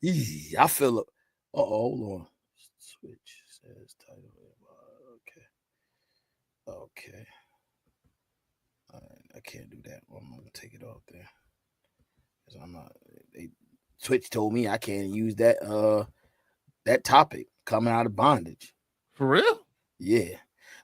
I feel it. Hold on. Switch says title. Okay. Okay. I can't do that. I'm gonna take it off there. Cause I'm not. They, Twitch told me I can't use that topic coming out of bondage. For real? Yeah.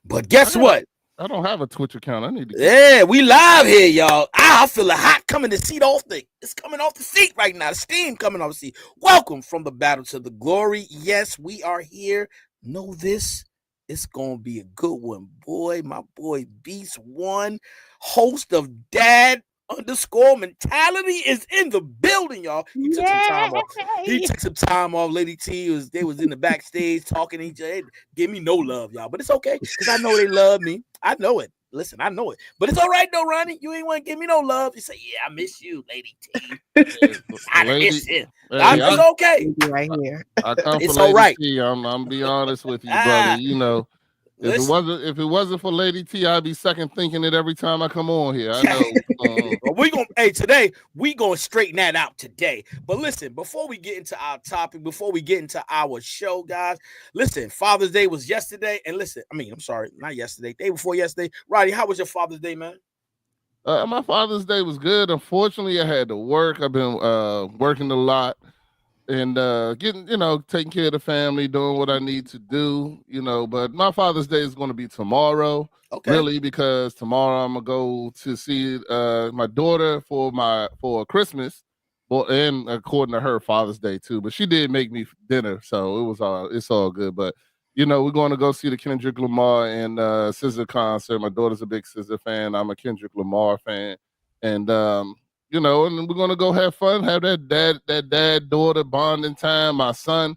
But guess I got. what? I don't have a Twitch account. I need to get one. Yeah, we live here, y'all. I feel it hot coming the seat off the. It's coming off the seat right now. The steam coming off the seat. Welcome from the battle to the glory. Yes, we are here. Know this. It's gonna be a good one, boy. My boy Beast One, host of Dad underscore mentality, is in the building, y'all. He took some time off. He took some time off. Lady T they was in the backstage talking to each other. Give me no love, y'all, but it's okay because I know they love me. I know it. Listen, I know it, but it's all right though, Ronnie. You ain't want to give me no love. You say, "Yeah, I miss you, Lady T. I miss you." It's okay. Right here. I come for It's all Lady right. T. I'm be honest with you, brother. You know, if it wasn't for Lady T, I'd be second thinking it every time I come on here. I know. We gonna today we gonna straighten that out today. But listen, before we get into our topic, before we get into our show, guys, listen. Father's Day was yesterday, and listen, I'm sorry, not yesterday, day before yesterday. Roddy, how was your Father's Day, man? My Father's Day was good. Unfortunately, I had to work. I've been working a lot. And getting, taking care of the family, doing what I need to do, but my Father's Day is going to be tomorrow, really, because tomorrow I'm gonna go to see my daughter for Christmas, well, and according to her, Father's Day too. But she did make me dinner, so it's all good. But we're going to go see the Kendrick Lamar and SZA concert. My daughter's a big SZA fan. I'm a Kendrick Lamar fan, and and we're gonna go have fun, have that dad daughter bonding time. My son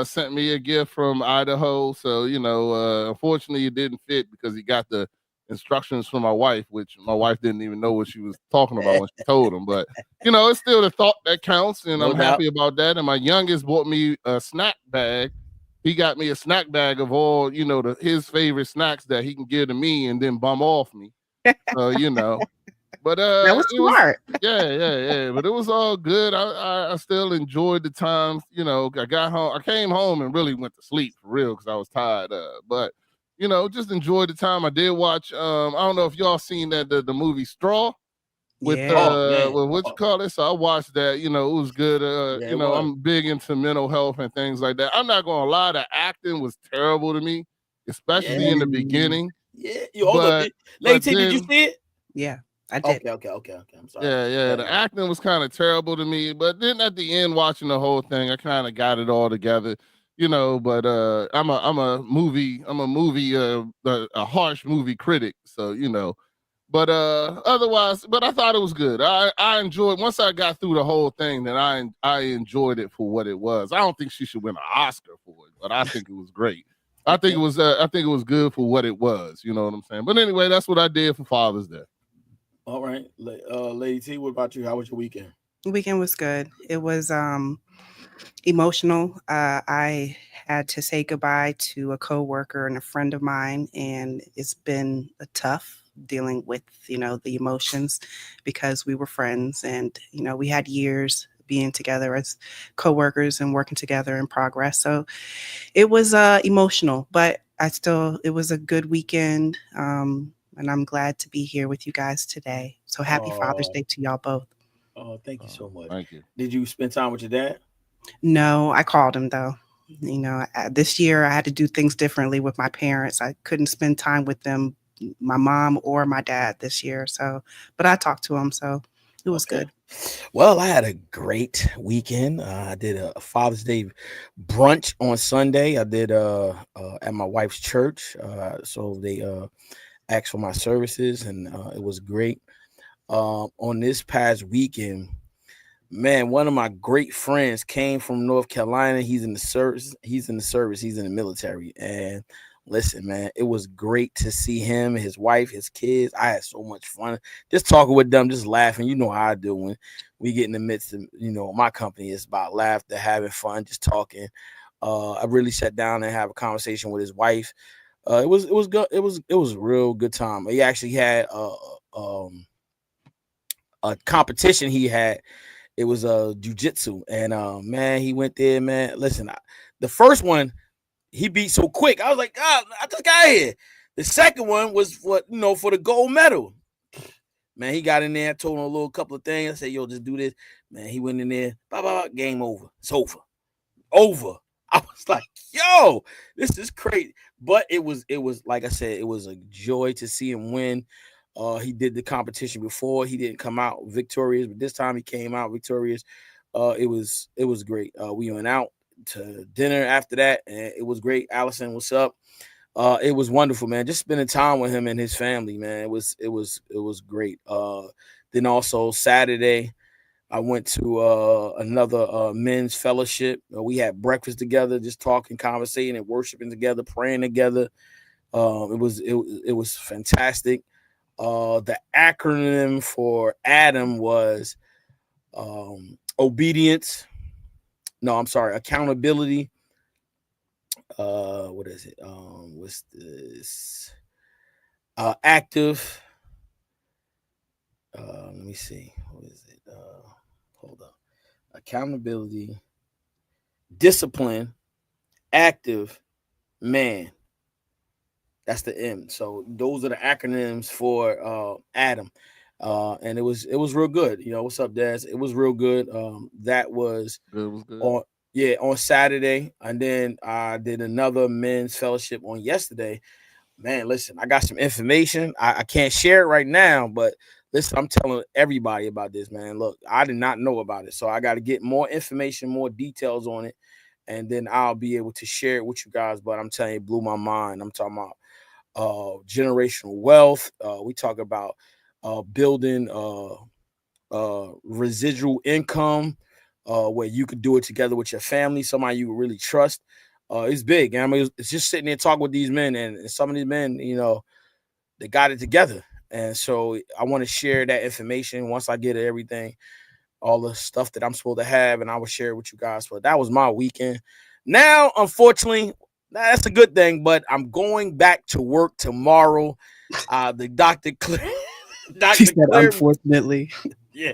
sent me a gift from Idaho, so unfortunately it didn't fit because he got the instructions from my wife, which my wife didn't even know what she was talking about when she told him. But it's still the thought that counts, and I'm happy about that. And my youngest bought me a snack bag. He got me a snack bag of all his favorite snacks that he can give to me and then bum off me. So But that was smart. Yeah. But it was all good. I still enjoyed the time. I got home. I came home and really went to sleep for real because I was tired. But just enjoyed the time. I did watch. I don't know if y'all seen that the movie Straw with with what you call it. So I watched that. It was good. I'm big into mental health and things like that. I'm not gonna lie. The acting was terrible to me, especially in the beginning. Yeah. Hold up, Lady, did you see it? Yeah. I did. Okay. I'm sorry. Yeah. The acting was kind of terrible to me, but then at the end, watching the whole thing, I kind of got it all together, But I'm a harsh movie critic, so. But otherwise, I thought it was good. I enjoyed once I got through the whole thing. Then I enjoyed it for what it was. I don't think she should win an Oscar for it, but I think it was great. I think it was good for what it was. You know what I'm saying? But anyway, that's what I did for Father's Day. All right, Lady T, what about you? How was your weekend? The weekend was good. It was emotional. I had to say goodbye to a coworker and a friend of mine, and it's been tough dealing with the emotions because we were friends, and we had years being together as coworkers and working together in progress. So it was emotional, but it was a good weekend. And I'm glad to be here with you guys today. So happy Father's Day to y'all both. Oh, thank you so much. Thank you. Did you spend time with your dad? No, I called him though. This year I had to do things differently with my parents. I couldn't spend time with them, my mom or my dad this year. So, but I talked to him, so it was good. Well, I had a great weekend. I did a Father's Day brunch on Sunday. I did at my wife's church. So they asked for my services, and it was great. On this past weekend, man, one of my great friends came from North Carolina. He's in the service. He's in the military. And listen, man, it was great to see him, his wife, his kids. I had so much fun just talking with them, just laughing. You know how I do when we get in the midst of, my company. It's about laughter, having fun, just talking. I really sat down and have a conversation with his wife. It was good. It was a real good time. He actually had a competition he had It was jujitsu, and man, he went there, man. Listen, the first one he beat so quick. I was like, God, I just got here. The second one was for the gold medal. Man, he got in there, told him a little couple of things. I said, yo, just do this. Man, he went in there, game over. It's over. Over. I was like, yo, this is crazy. But it was like I said, it was a joy to see him win. He did the competition before. He didn't come out victorious, but this time he came out victorious. It was great. We went out to dinner after that, and it was great. Allison, what's up? It was wonderful, man. Just spending time with him and his family, man. It was great. Then also Saturday, I went to another men's fellowship. We had breakfast together, just talking, conversating, and worshiping together, praying together. It was fantastic. The acronym for Adam was obedience. No, I'm sorry, accountability. What is it? What's this? Active. Let me see. What is it? Hold up. Accountability, discipline, active, man. That's the M. So those are the acronyms for Adam. And it was real good. What's up, Daz? It was real good. That was It was good. on Saturday, and then I did another men's fellowship on yesterday. Man, listen, I got some information. I can't share it right now, but listen, I'm telling everybody about this, man. Look, I did not know about it, so I got to get more information, more details on it, and then I'll be able to share it with you guys. But I'm telling you, it blew my mind. I'm talking about generational wealth. We talk about building residual income, where you could do it together with your family, somebody you really trust. It's big. I mean, it's just sitting there talking with these men, and some of these men, they got it together. And so I want to share that information once I get everything, all the stuff that I'm supposed to have, and I will share it with you guys. But that was my weekend. Now, unfortunately, that's a good thing, but I'm going back to work tomorrow. The doctor She doctor said, cleared me. unfortunately. Yeah,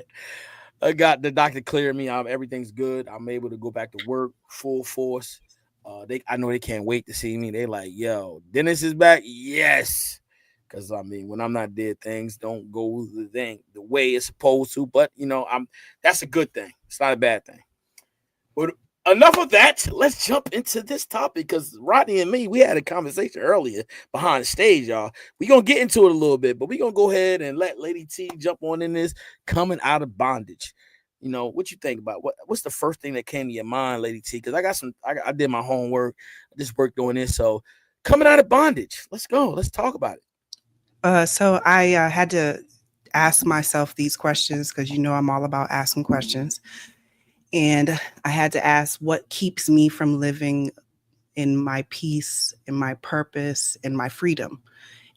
I got the doctor cleared me. Everything's good. I'm able to go back to work full force. I know they can't wait to see me. They like, yo, Dennis is back. Yes, because I mean, when I'm not there, things don't go the way it's supposed to. But that's a good thing. It's not a bad thing. But enough of that. Let's jump into this topic because Rodney and me, we had a conversation earlier behind the stage, y'all. We're going to get into it a little bit, but we're going to go ahead and let Lady T jump on in this coming out of bondage. What you think about what's the first thing that came to your mind, Lady T? Because I did my homework. I just worked on this. So coming out of bondage, let's go. Let's talk about it. So I had to ask myself these questions because I'm all about asking questions. And I had to ask what keeps me from living in my peace, in my purpose, in my freedom.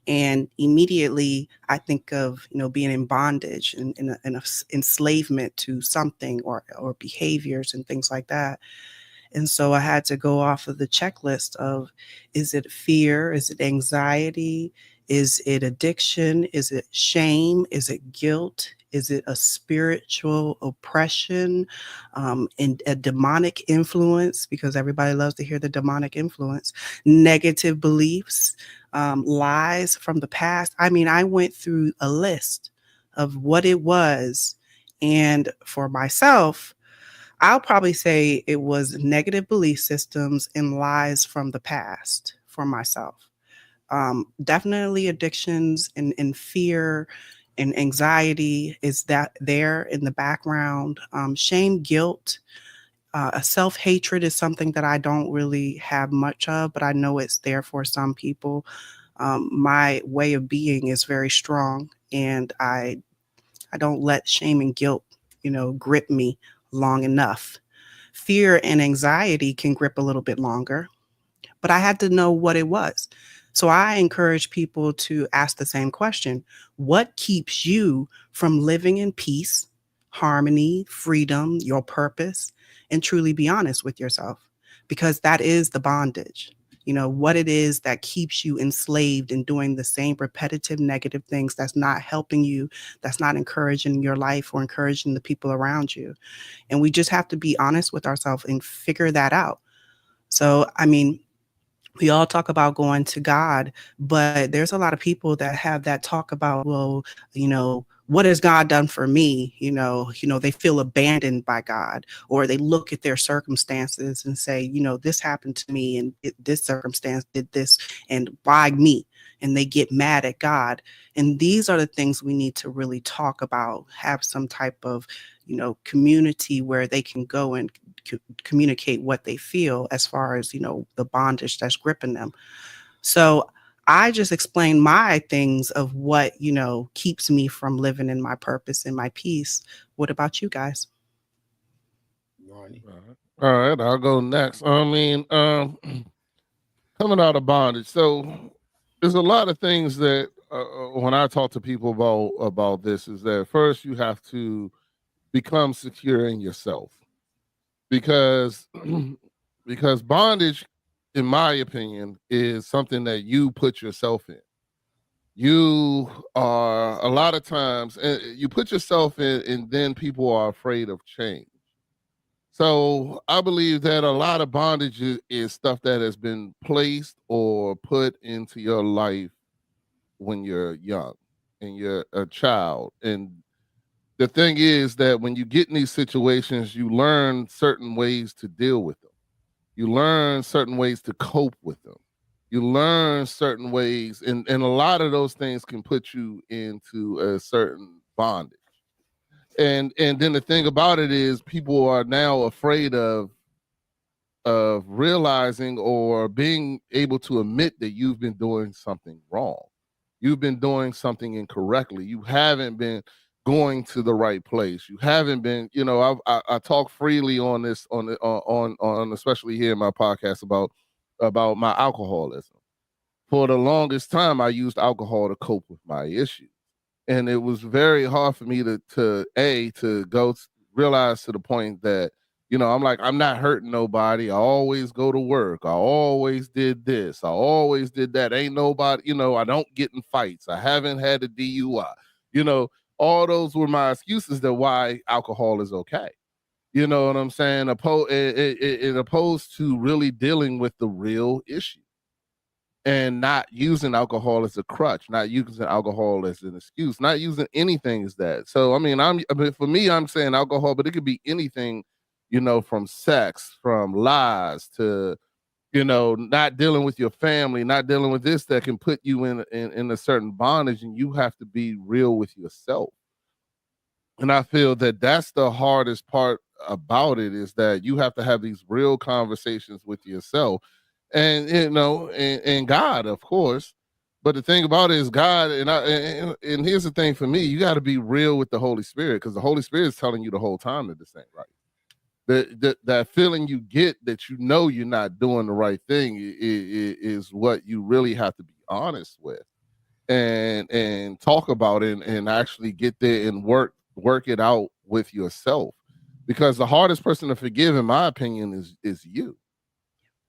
And immediately I think of, being in bondage and in a enslavement to something or behaviors and things like that. And so I had to go off of the checklist of, is it fear? Is it anxiety? Is it addiction? Is it shame? Is it guilt? Is it a spiritual oppression and a demonic influence? Because everybody loves to hear the demonic influence. Negative beliefs, lies from the past. I mean, I went through a list of what it was. And for myself, I'll probably say it was negative belief systems and lies from the past for myself. Definitely addictions and fear and anxiety is that there in the background. Shame, guilt, self-hatred is something that I don't really have much of, but I know it's there for some people. My way of being is very strong, and I don't let shame and guilt, grip me long enough. Fear and anxiety can grip a little bit longer, but I had to know what it was. So I encourage people to ask the same question. What keeps you from living in peace, harmony, freedom, your purpose, and truly be honest with yourself? Because that is the bondage. what it is that keeps you enslaved and doing the same repetitive negative things that's not helping you, that's not encouraging your life or encouraging the people around you. And we just have to be honest with ourselves and figure that out. So, I mean, we all talk about going to God, but there's a lot of people that have that talk about, well, what has God done for me? They feel abandoned by God, or they look at their circumstances and say, this happened to me and this circumstance did this, and why me? And they get mad at God. And these are the things we need to really talk about, have some type of, community where they can go and communicate what they feel as far as, the bondage that's gripping them. So I just explained my things of what, keeps me from living in my purpose and my peace. What about you guys? Ronnie. All right, I'll go next. I mean, coming out of bondage, so there's a lot of things that when I talk to people about this, is that first you have to become secure in yourself, because because bondage, in my opinion, is something that you put yourself in. You are a lot of times you put yourself in, and then people are afraid of change. So I believe that a lot of bondage is stuff that has been placed or put into your life when you're young and you're a child. And the thing is that when you get in these situations, you learn certain ways to deal with them. You learn certain ways to cope with them. You learn certain ways, and a lot of those things can put you into a certain bondage. And then the thing about it is, people are now afraid of realizing or being able to admit that you've been doing something wrong. You've been doing something incorrectly. You haven't been going to the right place. You haven't been, I talk freely on this, on especially here in my podcast, about my alcoholism. For the longest time, I used alcohol to cope with my issues, and it was very hard for me to realize to the point that, I'm like, I'm not hurting nobody. I always go to work. I always did this. I always did that. Ain't nobody, I don't get in fights. I haven't had a DUI. You know, all those were my excuses that why alcohol is okay. You know what I'm saying? Opposed to really dealing with the real issue and not using alcohol as a crutch, not using alcohol as an excuse, not using anything as that. So, for me, I'm saying alcohol, but it could be anything, from sex, from lies to, not dealing with your family, not dealing with this, that can put you in a certain bondage, and you have to be real with yourself. And I feel that that's the hardest part about it, is that you have to have these real conversations with yourself, and and God, of course. But the thing about it is God, and here's the thing for me: you got to be real with the Holy Spirit, because the Holy Spirit is telling you the whole time that this ain't right. That feeling you get that you're not doing the right thing is what you really have to be honest with, and talk about it, and actually get there and work it out with yourself, because the hardest person to forgive, in my opinion, is you.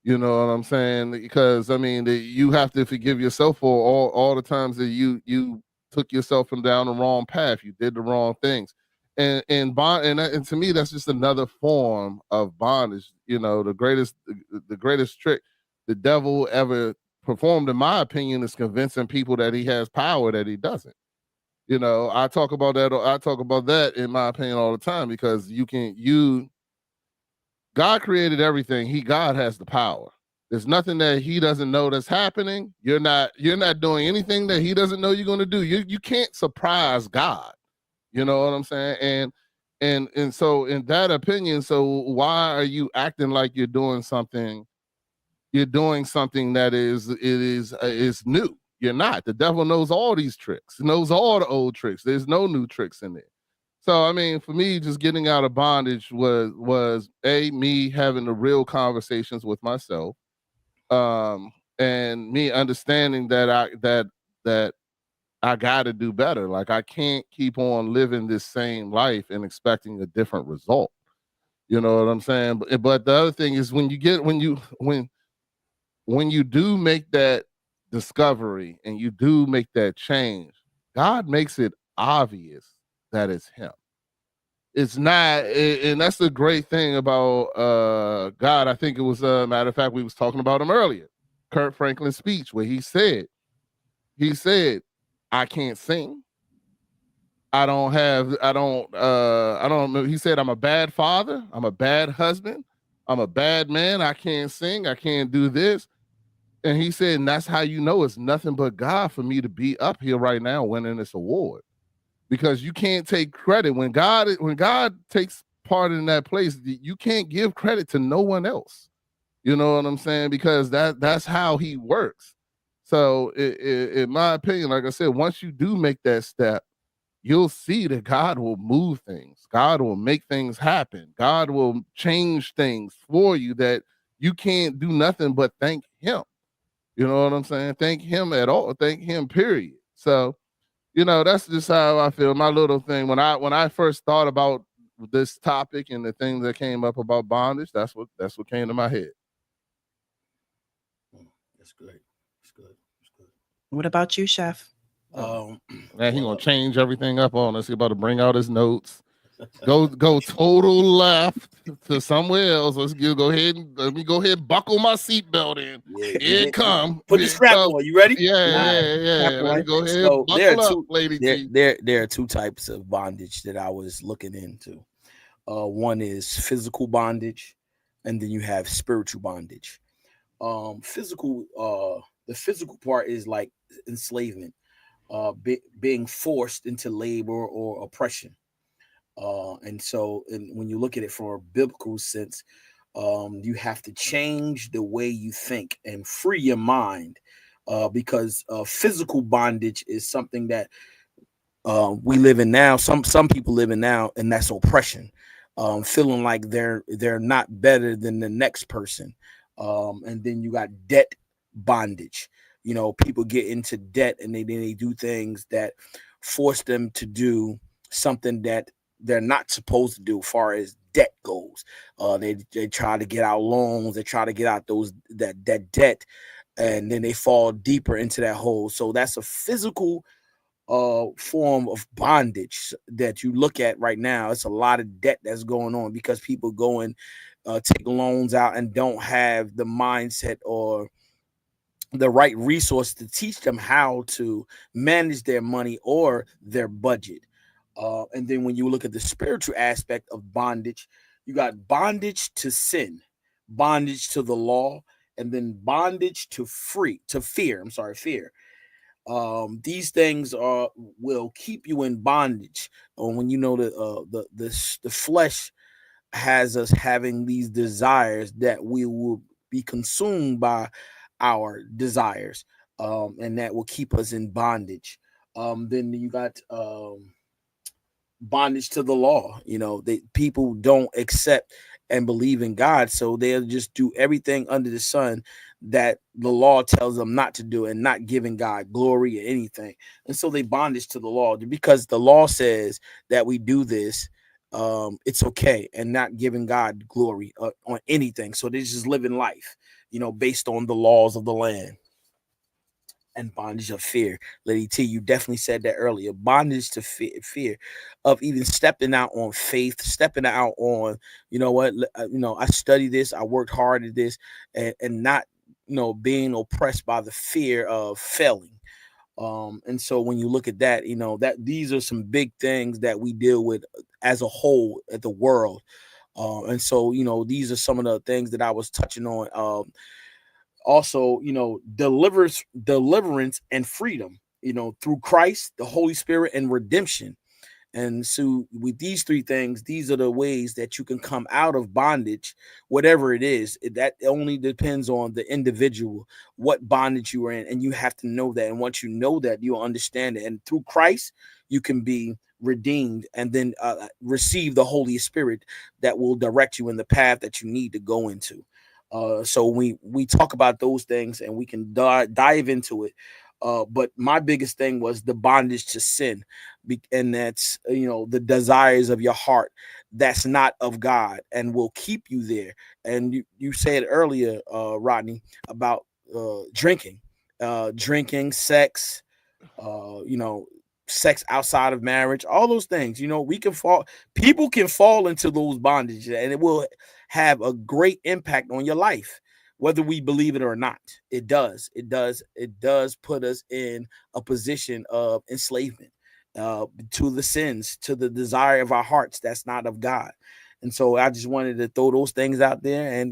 You know what I'm saying? Because you have to forgive yourself for all the times that you took yourself from down the wrong path. You did the wrong things, and to me, that's just another form of bondage. The greatest trick the devil ever performed, in my opinion, is convincing people that he has power that he doesn't. I talk about that. I talk about that, in my opinion, all the time, because God created everything. God has the power. There's nothing that he doesn't know that's happening. You're not doing anything that he doesn't know you're going to do. You can't surprise God. You know what I'm saying? And so, in that opinion, so why are you acting like you're doing something? You're doing something that is new. You're not. The devil knows all these tricks. Knows all the old tricks. There's no new tricks in there. So for me, just getting out of bondage was me having the real conversations with myself, and me understanding that I got to do better. Like, I can't keep on living this same life and expecting a different result. You know what I'm saying? But the other thing is, when when you do make that discovery and you do make that change, God makes it obvious that it's him. It's not, and that's the great thing about God. I think it was matter of fact, we was talking about him earlier. Kurt Franklin's speech where he said, I can't sing. I don't know. He said, I'm a bad father, I'm a bad husband, I'm a bad man, I can't sing, I can't do this. And he said, and that's how you know it's nothing but God for me to be up here right now winning this award. Because you can't take credit when God takes part in that place, you can't give credit to no one else. You know what I'm saying? Because that's how he works. So in my opinion, like I said, once you do make that step, you'll see that God will move things. God will make things happen. God will change things for you that you can't do nothing but thank him. You know what I'm saying? Thank him at all. Thank him, period. So, that's just how I feel. My little thing. When I first thought about this topic and the things that came up about bondage, that's what came to my head. That's good. That's good. That's good. What about you, Chef? Man, he gonna change everything up on us. He about to bring out his notes. Go total left to somewhere else. Let me go ahead and buckle my seatbelt in. Yeah, Here it come. Put the strap on. You ready? Yeah. Let me go ahead So and buckle up, lady T. there are two types of bondage that I was looking into. One is physical bondage, and then you have spiritual bondage. The physical part is like enslavement, being forced into labor or oppression. And when you look at it from a biblical sense, you have to change the way you think and free your mind, because physical bondage is something that we live in now. Some people live in now, and that's oppression, feeling like they're not better than the next person. And then you got debt bondage. People get into debt, and they do things that force them to do something that they're not supposed to do as far as debt goes. They try to get out loans, they try to get out that debt, and then they fall deeper into that hole. So that's a physical form of bondage that you look at right now. It's a lot of debt that's going on because people go and take loans out and don't have the mindset or the right resource to teach them how to manage their money or their budget. And then when you look at the spiritual aspect of bondage, you got bondage to sin, bondage to the law, and then bondage to fear. I'm sorry, fear. These things will keep you in bondage. When you know that the flesh has us having these desires that we will be consumed by our desires, and that will keep us in bondage. Then you got bondage to the law. People don't accept and believe in God, so they'll just do everything under the sun that the law tells them not to do, and not giving God glory or anything. And so they bondage to the law because the law says that we do this. It's okay, and not giving God glory on anything. So they're just living life, based on the laws of the land. And bondage of fear. Lady T, you definitely said that earlier. Bondage to fear of even stepping out on faith, stepping out on, I studied this, I worked hard at this, and not, being oppressed by the fear of failing. And so when you look at that, that these are some big things that we deal with as a whole at the world. And so, these are some of the things that I was touching on. Also, deliverance and freedom, through Christ, the Holy Spirit, and redemption. And so with these three things, these are the ways that you can come out of bondage, whatever it is. That only depends on the individual, what bondage you are in. And you have to know that. And once you know that, you'll understand it. And through Christ, you can be redeemed, and then receive the Holy Spirit that will direct you in the path that you need to go into. So we talk about those things, and we can dive into it. But my biggest thing was the bondage to sin, and that's the desires of your heart that's not of God and will keep you there. And you said earlier, Rodney, about drinking, drinking, sex, you know, sex outside of marriage, all those things. You know, we can fall, people can fall into those bondages, and it will have a great impact on your life, whether we believe it or not. It does. It does put us in a position of enslavement to the sins, to the desire of our hearts that's not of God. And so I just wanted to throw those things out there, and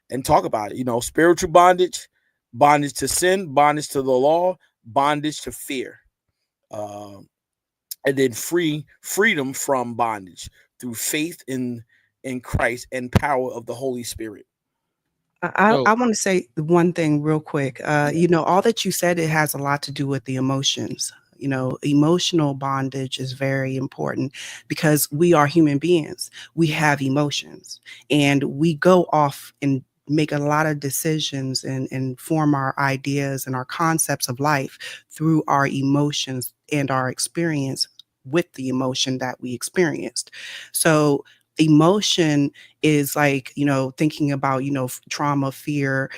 and talk about it. Spiritual bondage, bondage to sin, bondage to the law, bondage to fear, uh, and then freedom from bondage through faith in Christ and power of the Holy Spirit. I So want to say one thing real quick. Yeah. All that you said, it has a lot to do with the emotions. Emotional bondage is very important because we are human beings. We have emotions and we go off and make a lot of decisions and form our ideas and our concepts of life through our emotions and our experience with the emotion that we experienced. So emotion is like, thinking about, trauma, fear,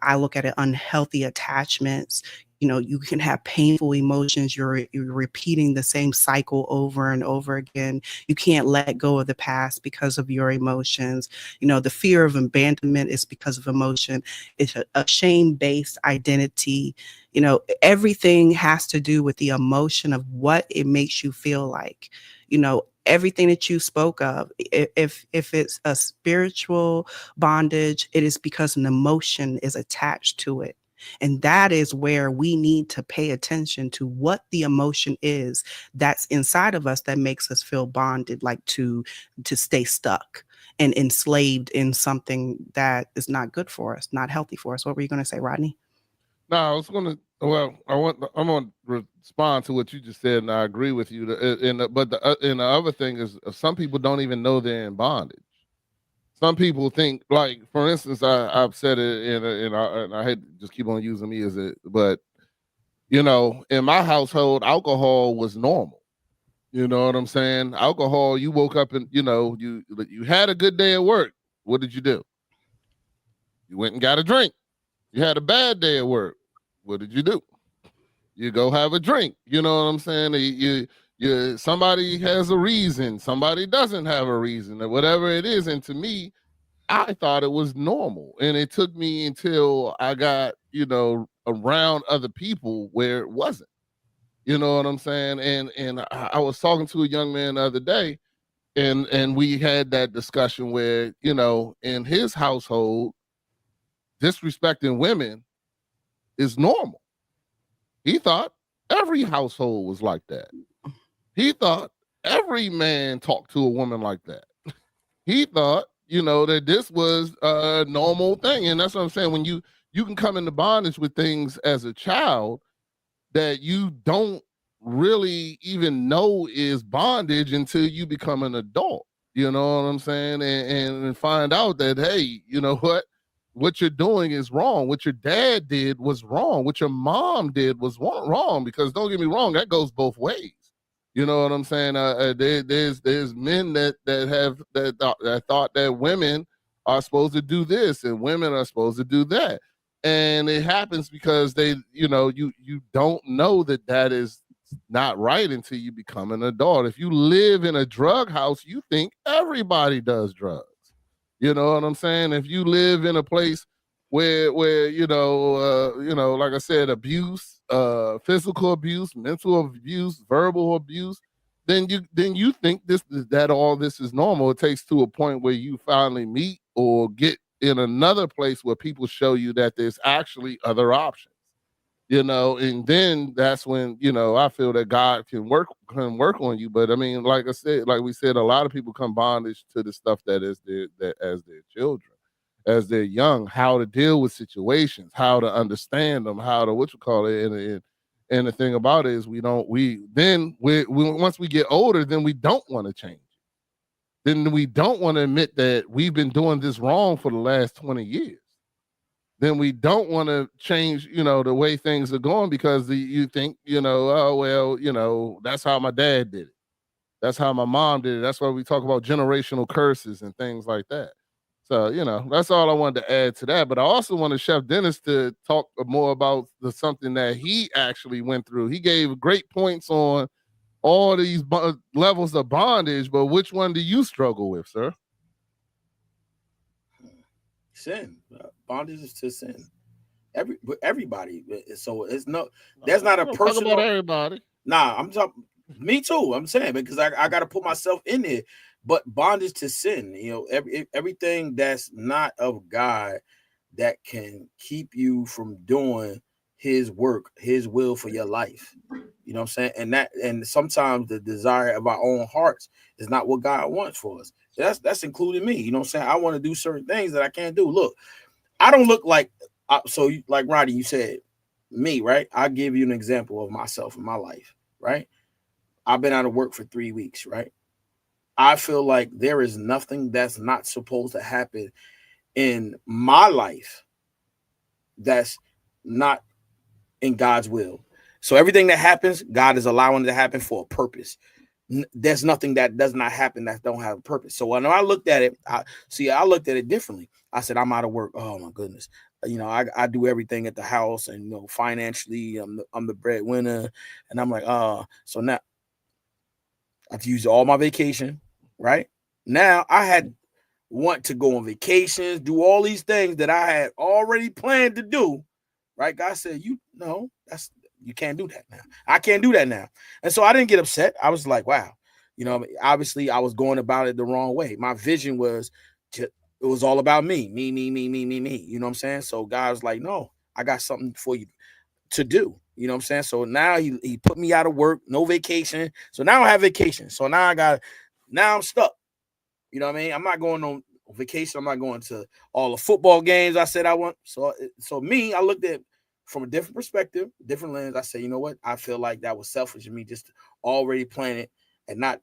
I look at it, unhealthy attachments. You can have painful emotions. You're repeating the same cycle over and over again. You can't let go of the past because of your emotions. The fear of abandonment is because of emotion. It's a shame-based identity. Everything has to do with the emotion of what it makes you feel like. Everything that you spoke of, if it's a spiritual bondage, it is because an emotion is attached to it. And that is where we need to pay attention to what the emotion is that's inside of us that makes us feel bonded, like to stay stuck and enslaved in something that is not good for us, not healthy for us. What were you going to say, Rodney? no, I was gonna. Well, I'm gonna respond to what you just said, and I agree with you. And the other thing is, some people don't even know they're in bondage. Some people think, like, for instance, I've said it, and I hate to just keep on using me as it, but in my household, alcohol was normal. You know what I'm saying? Alcohol. You woke up and you had a good day at work. What did you do? You went and got a drink. You had a bad day at work. What did you do? You go have a drink. You know what I'm saying? Somebody has a reason. Somebody doesn't have a reason, or whatever it is. And to me, I thought it was normal. And it took me until I got, around other people where it wasn't. You know what I'm saying? And I was talking to a young man the other day, and we had that discussion where, in his household, disrespecting women is normal. He thought every household was like that. He thought every man talked to a woman like that. He thought, that this was a normal thing. And that's what I'm saying. When you can come into bondage with things as a child that you don't really even know is bondage until you become an adult. You know what I'm saying? And find out that, hey, you know what you're doing is wrong. What your dad did was wrong. What your mom did was wrong. Because don't get me wrong, that goes both ways. You know what I'm saying? There's men that thought that women are supposed to do this and women are supposed to do that, and it happens because you don't know that is not right until you become an adult. If you live in a drug house, you think everybody does drugs. You know what I'm saying? If you live in a place where like I said, abuse, physical abuse, mental abuse, verbal abuse, then you think that all this is normal. It takes to a point where you finally meet or get in another place where people show you that there's actually other options. And then that's when I feel that God can work on you. But I mean, like I said, like we said, a lot of people come bondage to the stuff that is as their children, as they're young, how to deal with situations, how to understand them, how to and the thing about it is once we get older, then we don't want to change. Then we don't want to admit that we've been doing this wrong for the last 20 years. Then we don't want to change, the way things are going because you think, oh, well, that's how my dad did it. That's how my mom did it. That's why we talk about generational curses and things like that. So, that's all I wanted to add to that. But I also wanted Chef Dennis to talk more about something that he actually went through. He gave great points on all these levels of bondage, but which one do you struggle with, sir? Sin. Bondage is to sin. Everybody. So it's there's not a personal. Talk about everybody. Nah, I'm talking. Me too. I'm saying because I got to put myself in there. But bondage to sin, everything that's not of God that can keep you from doing His work, His will for your life. You know what I'm saying? And sometimes the desire of our own hearts is not what God wants for us. That's including me. You know what I'm saying? I want to do certain things that I can't do. Look, I don't look like like Roddy, you said me, right? I'll give you an example of myself in my life, right? I've been out of work for 3 weeks, right? I feel like there is nothing that's not supposed to happen in my life that's not in God's will. So everything that happens, God is allowing it to happen for a purpose. There's nothing that does not happen that don't have a purpose. So when I looked at it, I looked at it differently. I said, I'm out of work. Oh my goodness. I do everything at the house, and financially, I'm the breadwinner, and I'm like, so now I've used all my vacation, right? Now I want to go on vacations, do all these things that I had already planned to do, right? God said, you can't do that now. I can't do that now. And so I didn't get upset. I was like, wow, obviously I was going about it the wrong way. My vision was it was all about me. You know what I'm saying? So God was like, no, I got something for you to do. You know what I'm saying? So now he put me out of work, no vacation. So now I have vacation. So now I'm stuck. You know what I mean? I'm not going on vacation. I'm not going to all the football games I said I want. So me, I looked at from a different perspective, different lens. I said, you know what? I feel like that was selfish of me just to already plan it and not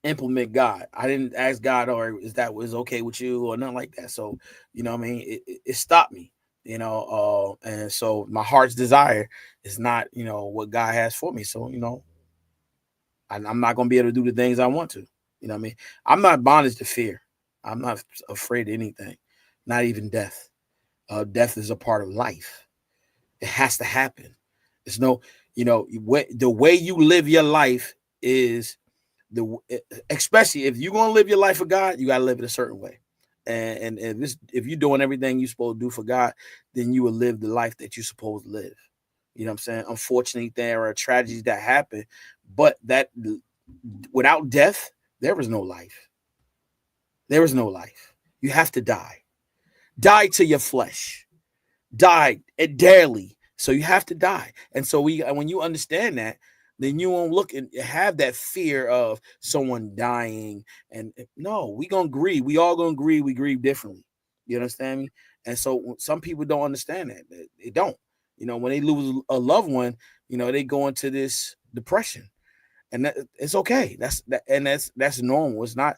implement God. I didn't ask God, or is that was okay with you or nothing like that. So, you know what I mean? It stopped me. And so my heart's desire is not, what God has for me. So, I'm not going to be able to do the things I want to. You know what I mean? I'm not bondage to fear. I'm not afraid of anything, not even death. Death is a part of life. It has to happen. There's no, the way you live your life is especially if you're going to live your life for God, you got to live it a certain way. And if you're doing everything you're supposed to do for God, then you will live the life that you're supposed to live. You know what I'm saying? Unfortunately, there are tragedies that happen, but that without death, there is no life. There is no life. You have to die. Die to your flesh. Die daily. So you have to die. And so when you understand that, then you won't look and have that fear of someone dying. And no, we gonna grieve. We all gonna grieve. We grieve differently. You understand me? And so some people don't understand that. They don't. When they lose a loved one, they go into this depression, and it's okay. That's normal. It's not,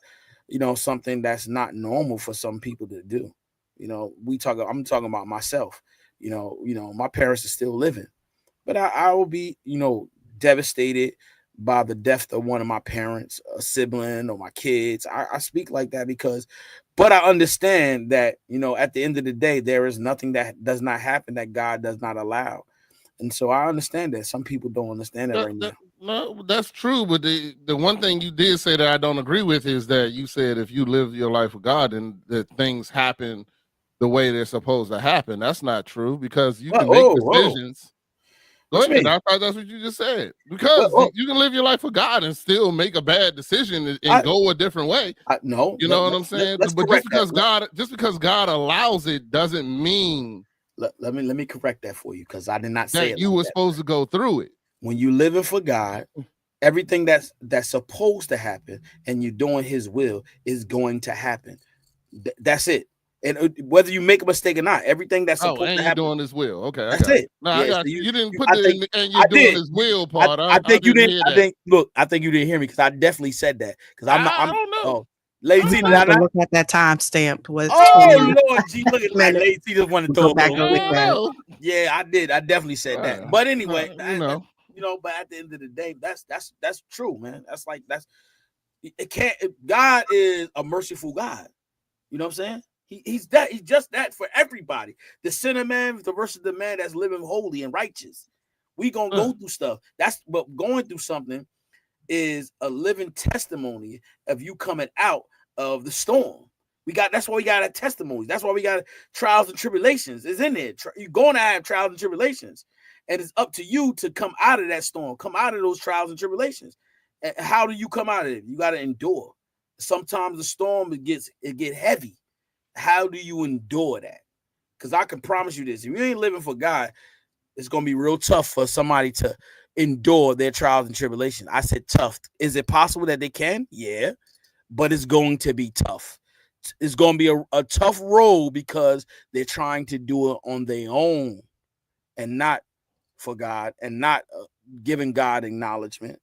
something that's not normal for some people to do. I'm talking about myself. My parents are still living, but I will be, devastated by the death of one of my parents, a sibling, or my kids. I speak like that but I understand that, at the end of the day, there is nothing that does not happen that God does not allow. And so I understand that some people don't understand that right now. No, that's true. But the one thing you did say that I don't agree with is that you said if you live your life with God, then that things happen the way they're supposed to happen. That's not true because you can make decisions. Go ahead. I thought that's what you just said. Because you can live your life for God and still make a bad decision and go a different way. No, you know what I'm saying? But just because God allows it doesn't mean. Let me correct that for you, because I did not say that you were supposed to go through it. When you living for God, everything that's supposed to happen and you're doing His will is going to happen. That's it. And whether you make a mistake or not, everything that's supposed to happen, doing His will. Okay, that's it. No, I got you. You didn't put and you're doing His will part. I think you didn't. I think you didn't hear me, because I definitely said that. Because I don't know. Oh, Lady T, look at that timestamp. Lord, G, look at like Lady T just want to throw back over. Yeah, I did. I definitely said that. But anyway, but at the end of the day, that's true, man. It can't. God is a merciful God. You know what I'm saying? He's that. He's just that for everybody. The sinner man versus the man that's living holy and righteous. We gonna go through stuff. That's but going through something is a living testimony of you coming out of the storm. That's why we got testimonies. That's why we got trials and tribulations. It's in there. You're going to have trials and tribulations, and it's up to you to come out of that storm, come out of those trials and tribulations. And how do you come out of it? You got to endure. Sometimes the storm it get heavy. How do you endure that? Because I can promise you this: if you ain't living for God, it's gonna be real tough for somebody to endure their trials and tribulations. I said tough. Is it possible that they can? Yeah, but it's going to be tough. It's going to be a tough road because they're trying to do it on their own and not for God and not giving God acknowledgement.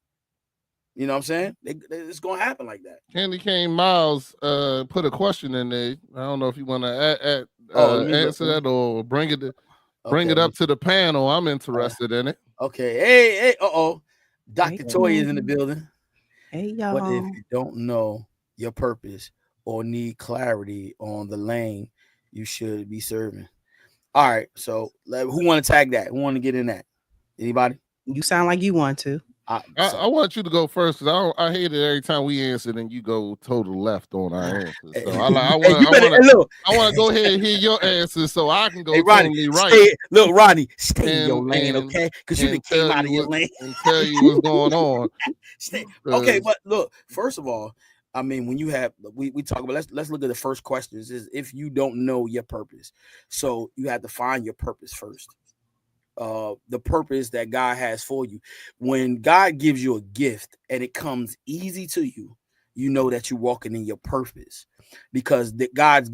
You know what I'm saying? It's going to happen like that. Candy Cane Miles put a question in there. I don't know if you want to answer that or bring it up to the panel. I'm interested in it. Okay. Hey. Dr. Toy is in the building. Hey, y'all. What if you don't know your purpose or need clarity on the lane you should be serving? All right. So who want to tag that? Who want to get in that? Anybody? You sound like you want to. I want you to go first because I hate it every time we answer and you go total left on our answers. So I want to go ahead and hear your answers so I can go totally right. Ronnie, stay in your lane, okay? Because you came out of your lane and tell you what's going on. Okay, but look, first of all, I mean, when you have we talk about let's look at the first questions is if you don't know your purpose, so you have to find your purpose first. The purpose that God has for you. When God gives you a gift and it comes easy to you, you know that you're walking in your purpose because God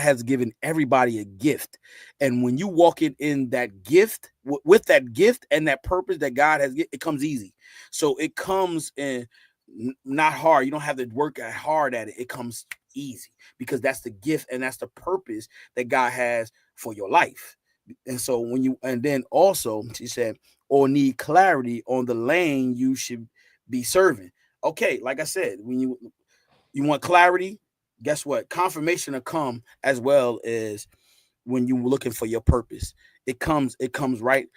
has given everybody a gift. And when you walk in that gift, with that gift and that purpose that God has, it comes easy. So it comes in not hard. You don't have to work hard at it. It comes easy because that's the gift and that's the purpose that God has for your life. And so then also she said, or need clarity on the lane you should be serving. Okay, like I said, when you want clarity, guess what? Confirmation will come as well as when you're looking for your purpose. It comes right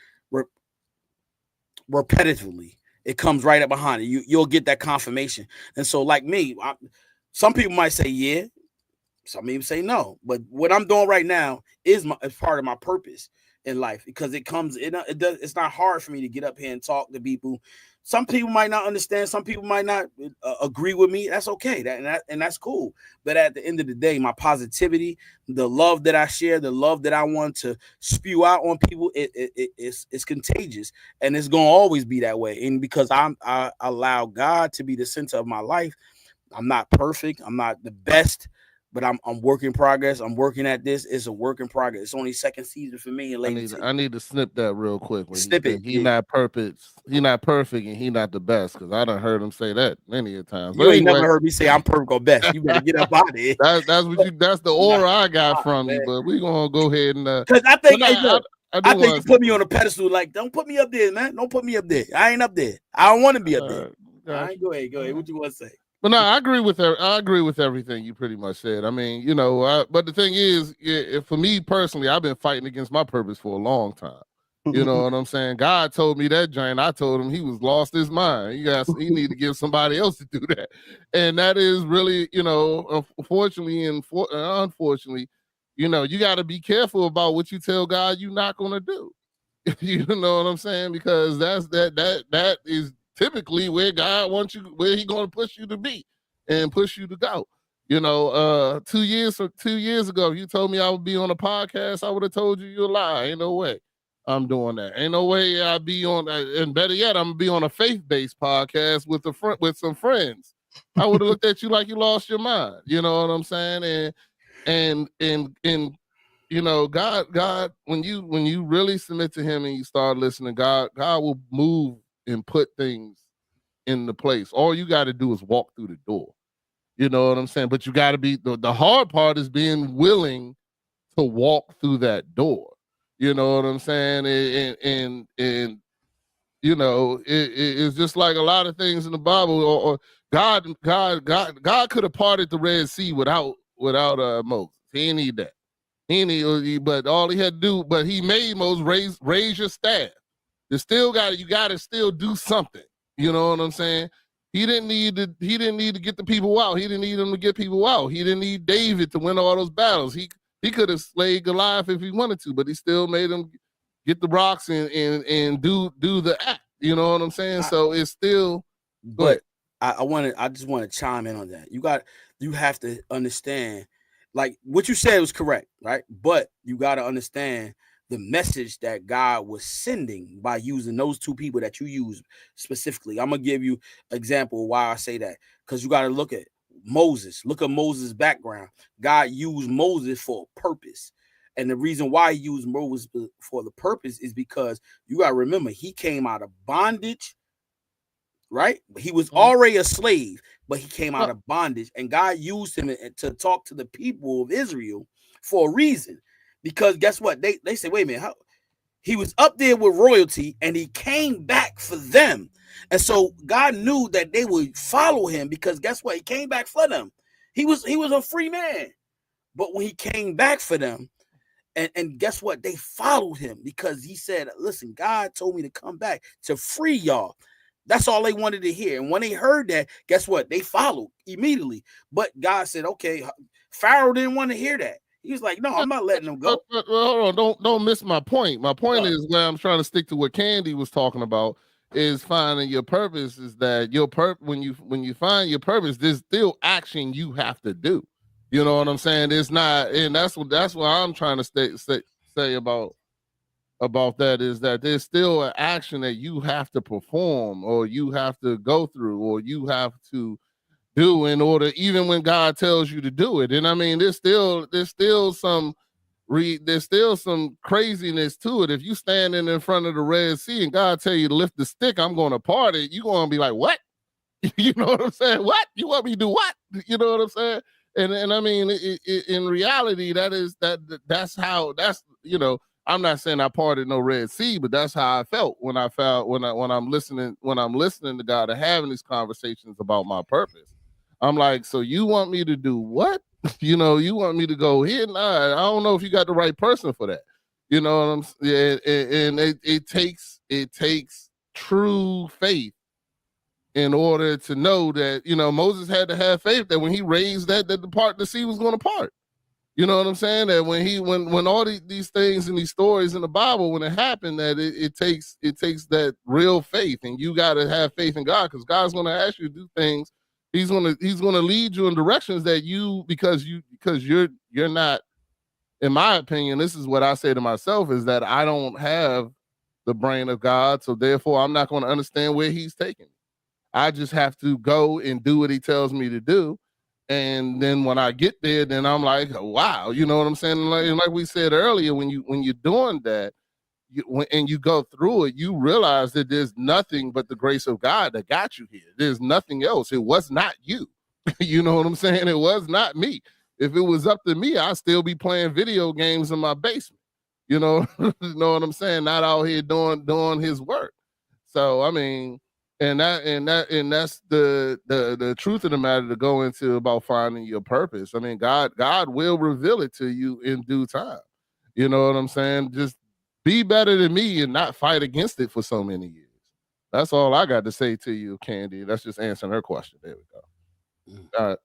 repetitively. It comes right up behind it. You'll get that confirmation. And so like me, some people might say yeah. Some people say no, but what I'm doing right now is part of my purpose in life because it's not hard for me to get up here and talk to people. Some people might not understand. Some people might not agree with me. That's okay. And that's cool. But at the end of the day, my positivity, the love that I share, the love that I want to spew out on people, it's contagious, and it's gonna always be that way. And because I allow God to be the center of my life, I'm not perfect. I'm not the best. But I'm work in progress. I'm working at this. It's a work in progress. It's only second season for me. I need to snip that real quick. Snip it. He's not perfect. He's not perfect, and he's not the best. Because I done heard him say that many a times. You ain't never heard me say I'm perfect or best. You better get up out of it. That's the aura I got from you. But we gonna go ahead and because I think I think you put me on a pedestal. Like, don't put me up there, man. Don't put me up there. I ain't up there. I don't want to be up there. All right, go ahead. What you want to say? But no, I agree with everything you pretty much said. I mean, but the thing is, for me personally, I've been fighting against my purpose for a long time. You know what I'm saying? God told me that, Jane. I told him he was lost his mind. He need to give somebody else to do that. And that is really, unfortunately and unfortunately, you got to be careful about what you tell God you're not going to do. You know what I'm saying? Because that is typically where God wants you, where He's going to push you to be and push you to go. 2 years ago, if you told me I would be on a podcast, I would have told you're a lie. Ain't no way I'm doing that. Ain't no way I'd be on, and better yet, I'm gonna be on a faith-based podcast with some friends. I would have looked at you like you lost your mind. You know what I'm saying? And God, when you really submit to Him and you start listening, God will move and put things into place. All you got to do is walk through the door. You know what I'm saying? But you got to be, the hard part is being willing to walk through that door. You know what I'm saying? And it's just like a lot of things in the Bible, or God could have parted the Red Sea without without Moses. He didn't need that. He didn't need, but all he had to do, but he made Moses raise your staff. You gotta still do something. You know what I'm saying? He didn't need to get the people out. He didn't need them to get people out. He didn't need David to win all those battles. He could have slayed Goliath if he wanted to, but he still made him get the rocks and do the act. You know what I'm saying? So it's still. But I just want to chime in on that. You have to understand, like what you said was correct, right? But you got to understand the message that God was sending by using those two people that you use specifically. I'm gonna give you an example of why I say that, because you got to look at Moses. Look at Moses' background. God used Moses for a purpose. And the reason why he used Moses for the purpose is because you got to remember, he came out of bondage, right? He was already a slave, but he came out of bondage, and God used him to talk to the people of Israel for a reason. Because guess what? They say, wait a minute, he was up there with royalty and he came back for them. And so God knew that they would follow him, because guess what? He came back for them. He was a free man. But when he came back for them, and guess what? They followed him because he said, listen, God told me to come back to free y'all. That's all they wanted to hear. And when they heard that, guess what? They followed immediately. But God said, okay, Pharaoh didn't want to hear that. He was like, no, I'm not letting them go. Hold on, don't miss my point. My point is, where I'm trying to stick to what Candy was talking about, is finding your purpose. Is that when you find your purpose, there's still action you have to do. You know what I'm saying? It's not, and that's what I'm trying to say about that, is that there's still an action that you have to perform, or you have to go through, or you have to do in order, even when God tells you to do it. And I mean, there's still some craziness to it. If you standing in front of the Red Sea and God tell you to lift the stick, I'm going to part it, you're going to be like, what? You know what I'm saying? What? You want me to do what? You know what I'm saying? And I mean, in reality, that's how, I'm not saying I parted no Red Sea, but that's how I felt when I'm listening to God and having these conversations about my purpose. I'm like, so you want me to do what? You want me to go here? Nah, I don't know if you got the right person for that. You know what I'm saying? And it takes true faith in order to know that, Moses had to have faith that when he raised that the part the sea was going to part. You know what I'm saying? That when all these things and these stories in the Bible, when it happened, that it takes that real faith, and you got to have faith in God, because God's going to ask you to do things. He's going to lead you in directions that because you're not, in my opinion, this is what I say to myself, is that I don't have the brain of God, so therefore I'm not going to understand where he's taking me. I just have to go and do what he tells me to do. And then when I get there, then I'm like, wow, you know what I'm saying? Like we said earlier, when you're doing that, and you go through it, you realize that there's nothing but the grace of God that got you here. There's nothing else. It was not you. You know what I'm saying? It was not me. If it was up to me, I'd still be playing video games in my basement. You know, you know what I'm saying? Not out here doing his work. So I mean, and that's the truth of the matter to go into about finding your purpose. I mean, God will reveal it to you in due time. You know what I'm saying? Just be better than me and not fight against it for so many years. That's all I got to say to you, Candy. That's just answering her question. There we go. All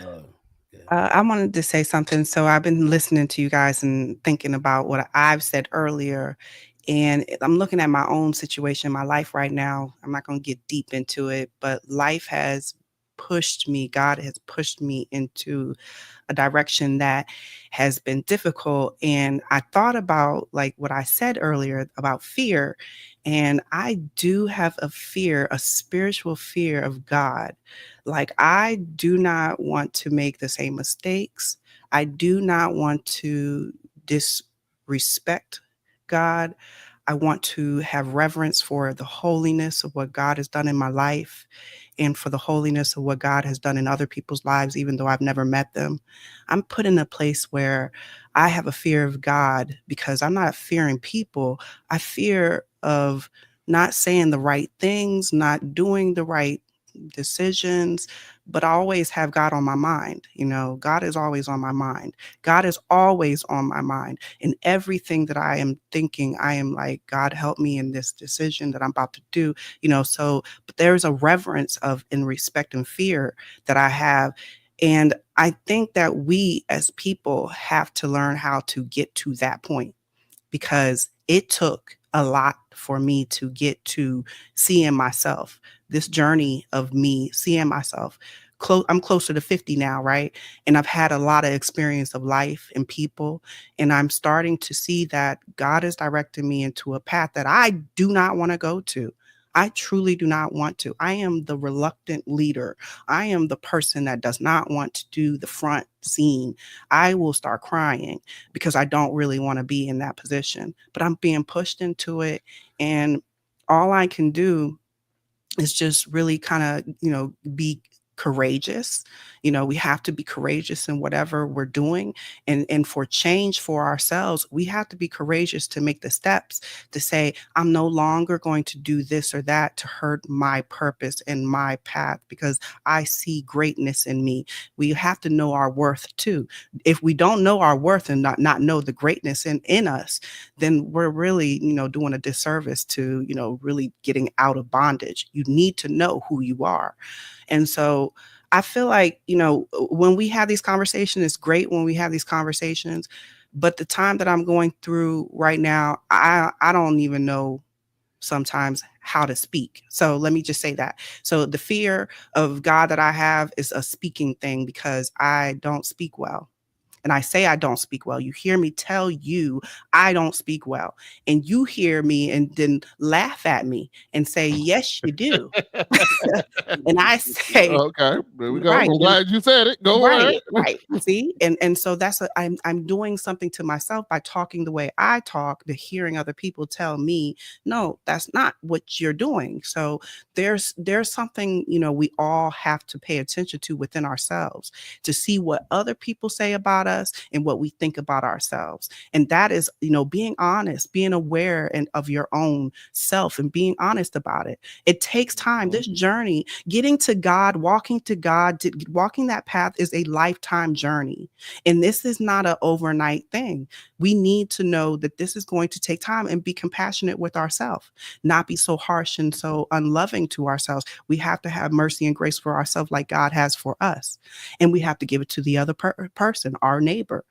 right. I wanted to say something. So I've been listening to you guys and thinking about what I've said earlier. And I'm looking at my own situation, my life right now. I'm not going to get deep into it, but life has pushed me. God has pushed me into a direction that has been difficult. And I thought about like what I said earlier about fear. And I do have a fear, a spiritual fear of God. Like, I do not want to make the same mistakes. I do not want to disrespect God. I want to have reverence for the holiness of what God has done in my life, and for the holiness of what God has done in other people's lives, even though I've never met them. I'm put in a place where I have a fear of God, because I'm not fearing people. I fear of not saying the right things, not doing the right decisions, but I always have God on my mind. God is always on my mind. God is always on my mind. In everything that I am thinking, I am like, God, help me in this decision that I'm about to do. So but there's a reverence of in respect and fear that I have. And I think that we as people have to learn how to get to that point, because it took a lot for me to get to seeing myself, this journey of me seeing myself. I'm closer to 50 now, right? And I've had a lot of experience of life and people. And I'm starting to see that God is directing me into a path that I do not want to go to. I truly do not want to. I am the reluctant leader. I am the person that does not want to do the front scene. I will start crying because I don't really want to be in that position, but I'm being pushed into it. And all I can do is just really kind of, be courageous. We have to be courageous in whatever we're doing. And for change for ourselves, we have to be courageous to make the steps to say, I'm no longer going to do this or that to hurt my purpose and my path, because I see greatness in me. We have to know our worth too. If we don't know our worth and not know the greatness in us, then we're really, doing a disservice to, really getting out of bondage. You need to know who you are. And so I feel like, when we have these conversations, it's great when we have these conversations, but the time that I'm going through right now, I don't even know sometimes how to speak. So let me just say that. So the fear of God that I have is a speaking thing, because I don't speak well. And I say I don't speak well. You hear me tell you I don't speak well. And you hear me and then laugh at me and say, yes, you do. And I say, Okay, there we go. right. I'm glad you said it. Go ahead. Right, right. See, and so that's I'm doing something to myself by talking the way I talk, to hearing other people tell me, no, that's not what you're doing. So there's something, we all have to pay attention to within ourselves, to see what other people say about us and what we think about ourselves. And that is, being honest, being aware and of your own self and being honest about it. It takes time. This journey, getting to God, walking to God, walking that path is a lifetime journey. And this is not an overnight thing. We need to know that this is going to take time, and be compassionate with ourselves, not be so harsh and so unloving to ourselves. We have to have mercy and grace for ourselves like God has for us. And we have to give it to the other person, our neighbor.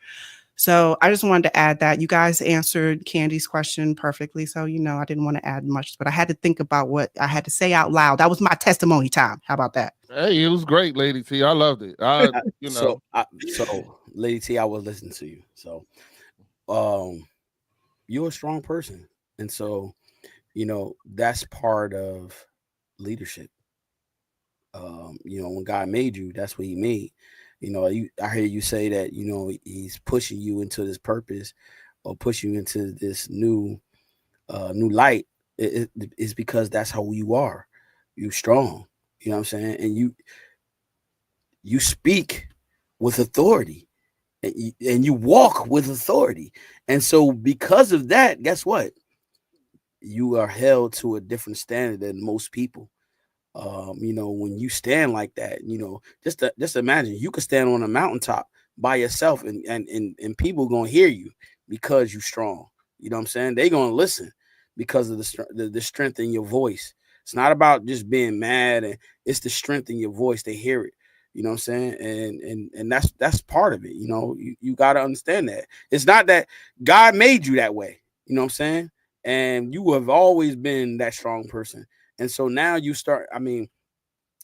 So I just wanted to add that. You guys answered Candy's question perfectly. So, I didn't want to add much, but I had to think about what I had to say out loud. That was my testimony time. How about that? Hey, it was great, Lady T. I loved it. So Lady T, I was listening to you. So you're a strong person. And so, that's part of leadership. When God made you, that's what he made. I hear you say that, he's pushing you into this purpose, or push you into this new light. It's because that's how you are. You strong. You know what I'm saying? And you speak with authority, and you walk with authority. And so because of that, guess what? You are held to a different standard than most people. When you stand like that, just imagine you could stand on a mountaintop by yourself, and people gonna hear you because you strong. You know what I'm saying? They gonna listen because of the strength in your voice. It's not about just being mad, and it's the strength in your voice. They hear it. You know what I'm saying? And that's part of it. You got to understand that it's not that God made you that way. You know what I'm saying? And you have always been that strong person. And so now you're starting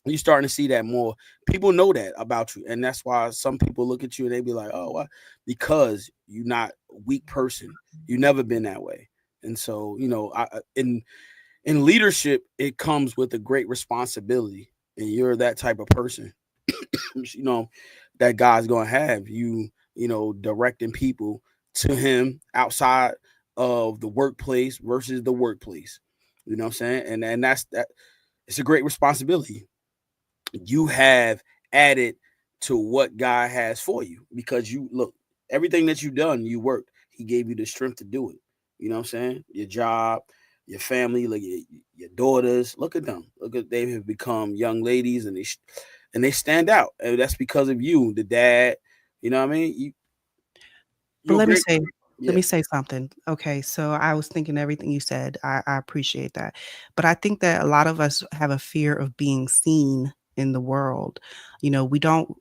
to see that more. People know that about you. And that's why some people look at you and they be like, oh, because you're not a weak person. You've never been that way. And so, in leadership, it comes with a great responsibility. And you're that type of person, that God's going to have you, directing people to him outside of the workplace versus the workplace. You know what I'm saying? And that's that. It's a great responsibility. You have added to what God has for you, because you look, everything that you've done, you worked. He gave you the strength to do it. You know what I'm saying? Your job, your family, like your daughters. Look at them. Look at they have become young ladies, and they stand out. And that's because of you, the dad. You know what I mean? But You're a great. let Yeah. me say something. Okay, so I was thinking everything you said. I appreciate that. But I think that a lot of us have a fear of being seen in the world. You know, we don't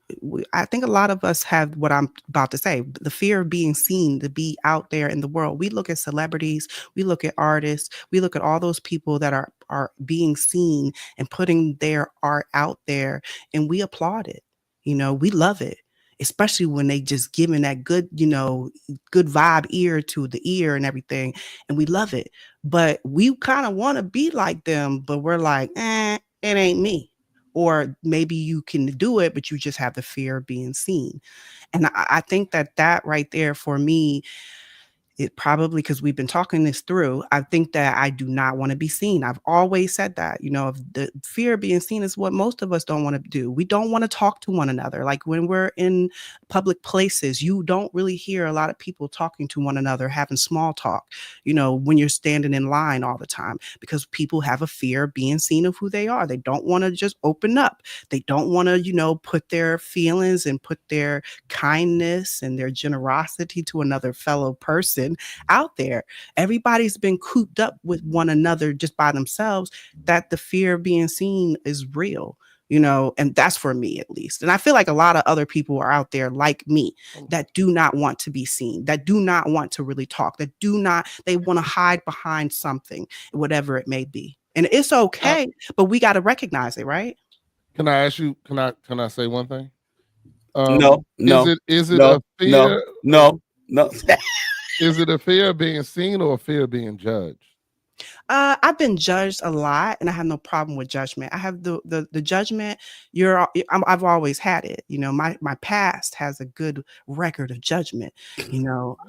I think a lot of us have what I'm about to say, the fear of being seen, to be out there in the world. We look at celebrities, we look at artists, we look at all those people that are being seen and putting their art out there, and we applaud it. You know, we love it, especially when they just giving that good, good vibe ear to the ear and everything, and we love it. But we kind of want to be like them, but we're like, it ain't me. Or maybe you can do it, but you just have the fear of being seen. And I think that right there for me, it probably, because we've been talking this through, I think that I do not want to be seen. I've always said that, if the fear of being seen is what most of us don't want to do. We don't want to talk to one another. Like when we're in public places, you don't really hear a lot of people talking to one another, having small talk, when you're standing in line all the time, because people have a fear of being seen of who they are. They don't want to just open up. They don't want to, put their feelings and put their kindness and their generosity to another fellow person out there. Everybody's been cooped up with one another just by themselves, that the fear of being seen is real. And that's for me at least. And I feel like a lot of other people are out there like me that do not want to be seen, that do not want to really talk, they want to hide behind something, whatever it may be. And it's okay, but we got to recognize it, right? Can I ask you? Can I say one thing? No, no, Is it no, a no, fear? no, no. Is it a fear of being seen or a fear of being judged? I've been judged a lot, and I have no problem with judgment. I have the judgment. I've always had it. My past has a good record of judgment.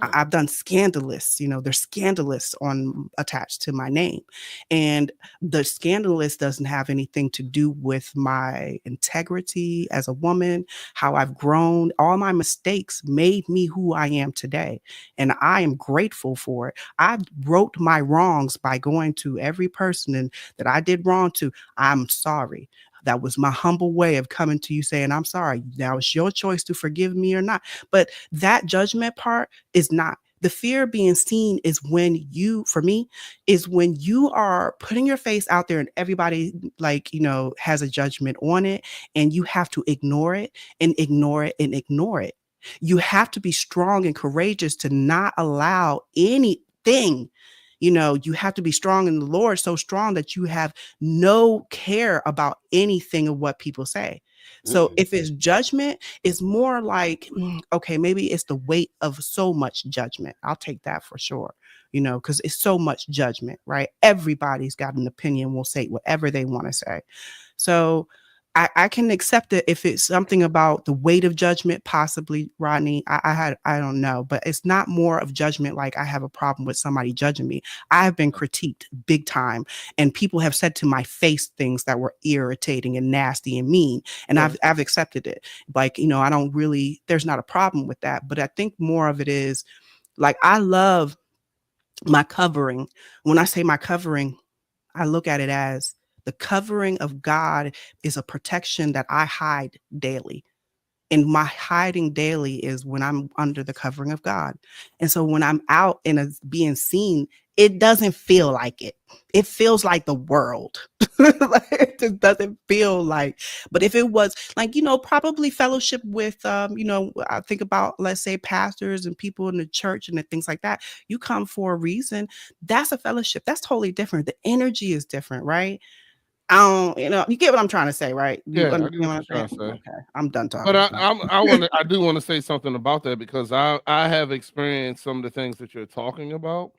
I've done scandalous. There's scandalous on attached to my name, and the scandalous doesn't have anything to do with my integrity as a woman, how I've grown. All my mistakes made me who I am today, and I am grateful for it. I wrote my wrongs by going to every person that I did wrong to. I'm sorry. That was my humble way of coming to you saying, I'm sorry. Now it's your choice to forgive me or not. But that judgment part is not. The fear of being seen is for me, is when you are putting your face out there and everybody, has a judgment on it, and you have to ignore it and ignore it and ignore it. You have to be strong and courageous to not allow anything. You have to be strong in the Lord, so strong that you have no care about anything of what people say. So if it's judgment, it's more like, okay, maybe it's the weight of so much judgment. I'll take that for sure, because it's so much judgment, right? Everybody's got an opinion, will say whatever they want to say. So I can accept it if it's something about the weight of judgment, possibly, Rodney. I don't know, but it's not more of judgment like I have a problem with somebody judging me. I have been critiqued big time, and people have said to my face things that were irritating and nasty and mean, and I've accepted it. Like, I don't really, there's not a problem with that, but I think more of it is like, I love my covering. When I say my covering, I look at it as the covering of God is a protection that I hide daily. And my hiding daily is when I'm under the covering of God. And so when I'm out and being seen, it doesn't feel like it. It feels like the world. It just doesn't feel like. But if it was like, probably fellowship with, I think about, let's say, pastors and people in the church and things like that. You come for a reason. That's a fellowship. That's totally different. The energy is different, right? I don't, you get what I'm trying to say, right? You Yeah, I get understand what what you're I'm trying saying? to say. Okay, I'm done But talking. I do want to say something about that because I have experienced some of the things that you're talking about.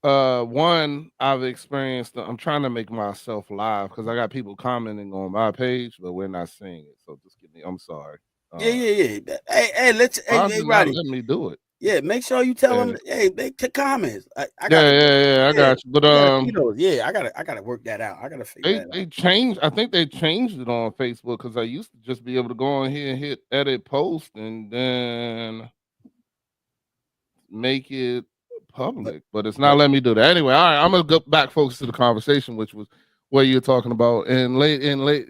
One, I've experienced. I'm trying to make myself live because I got people commenting on my page, but we're not seeing it. So just give me. I'm sorry. Yeah, yeah, yeah. Hey, Why hey, did not Roddy. let me do it? Yeah, make sure you tell Yeah, them. Hey, make the comments. I yeah, gotta. yeah, yeah. I Yeah, got you. But we gotta see those. Yeah, I gotta work that out. I gotta figure that they out. changed. I think they changed it on Facebook because I used to just be able to go on here and hit edit post and then make it public, but it's not letting me do that. Anyway, all right, I'm gonna go back focus to the conversation, which was what you're talking about. And Lady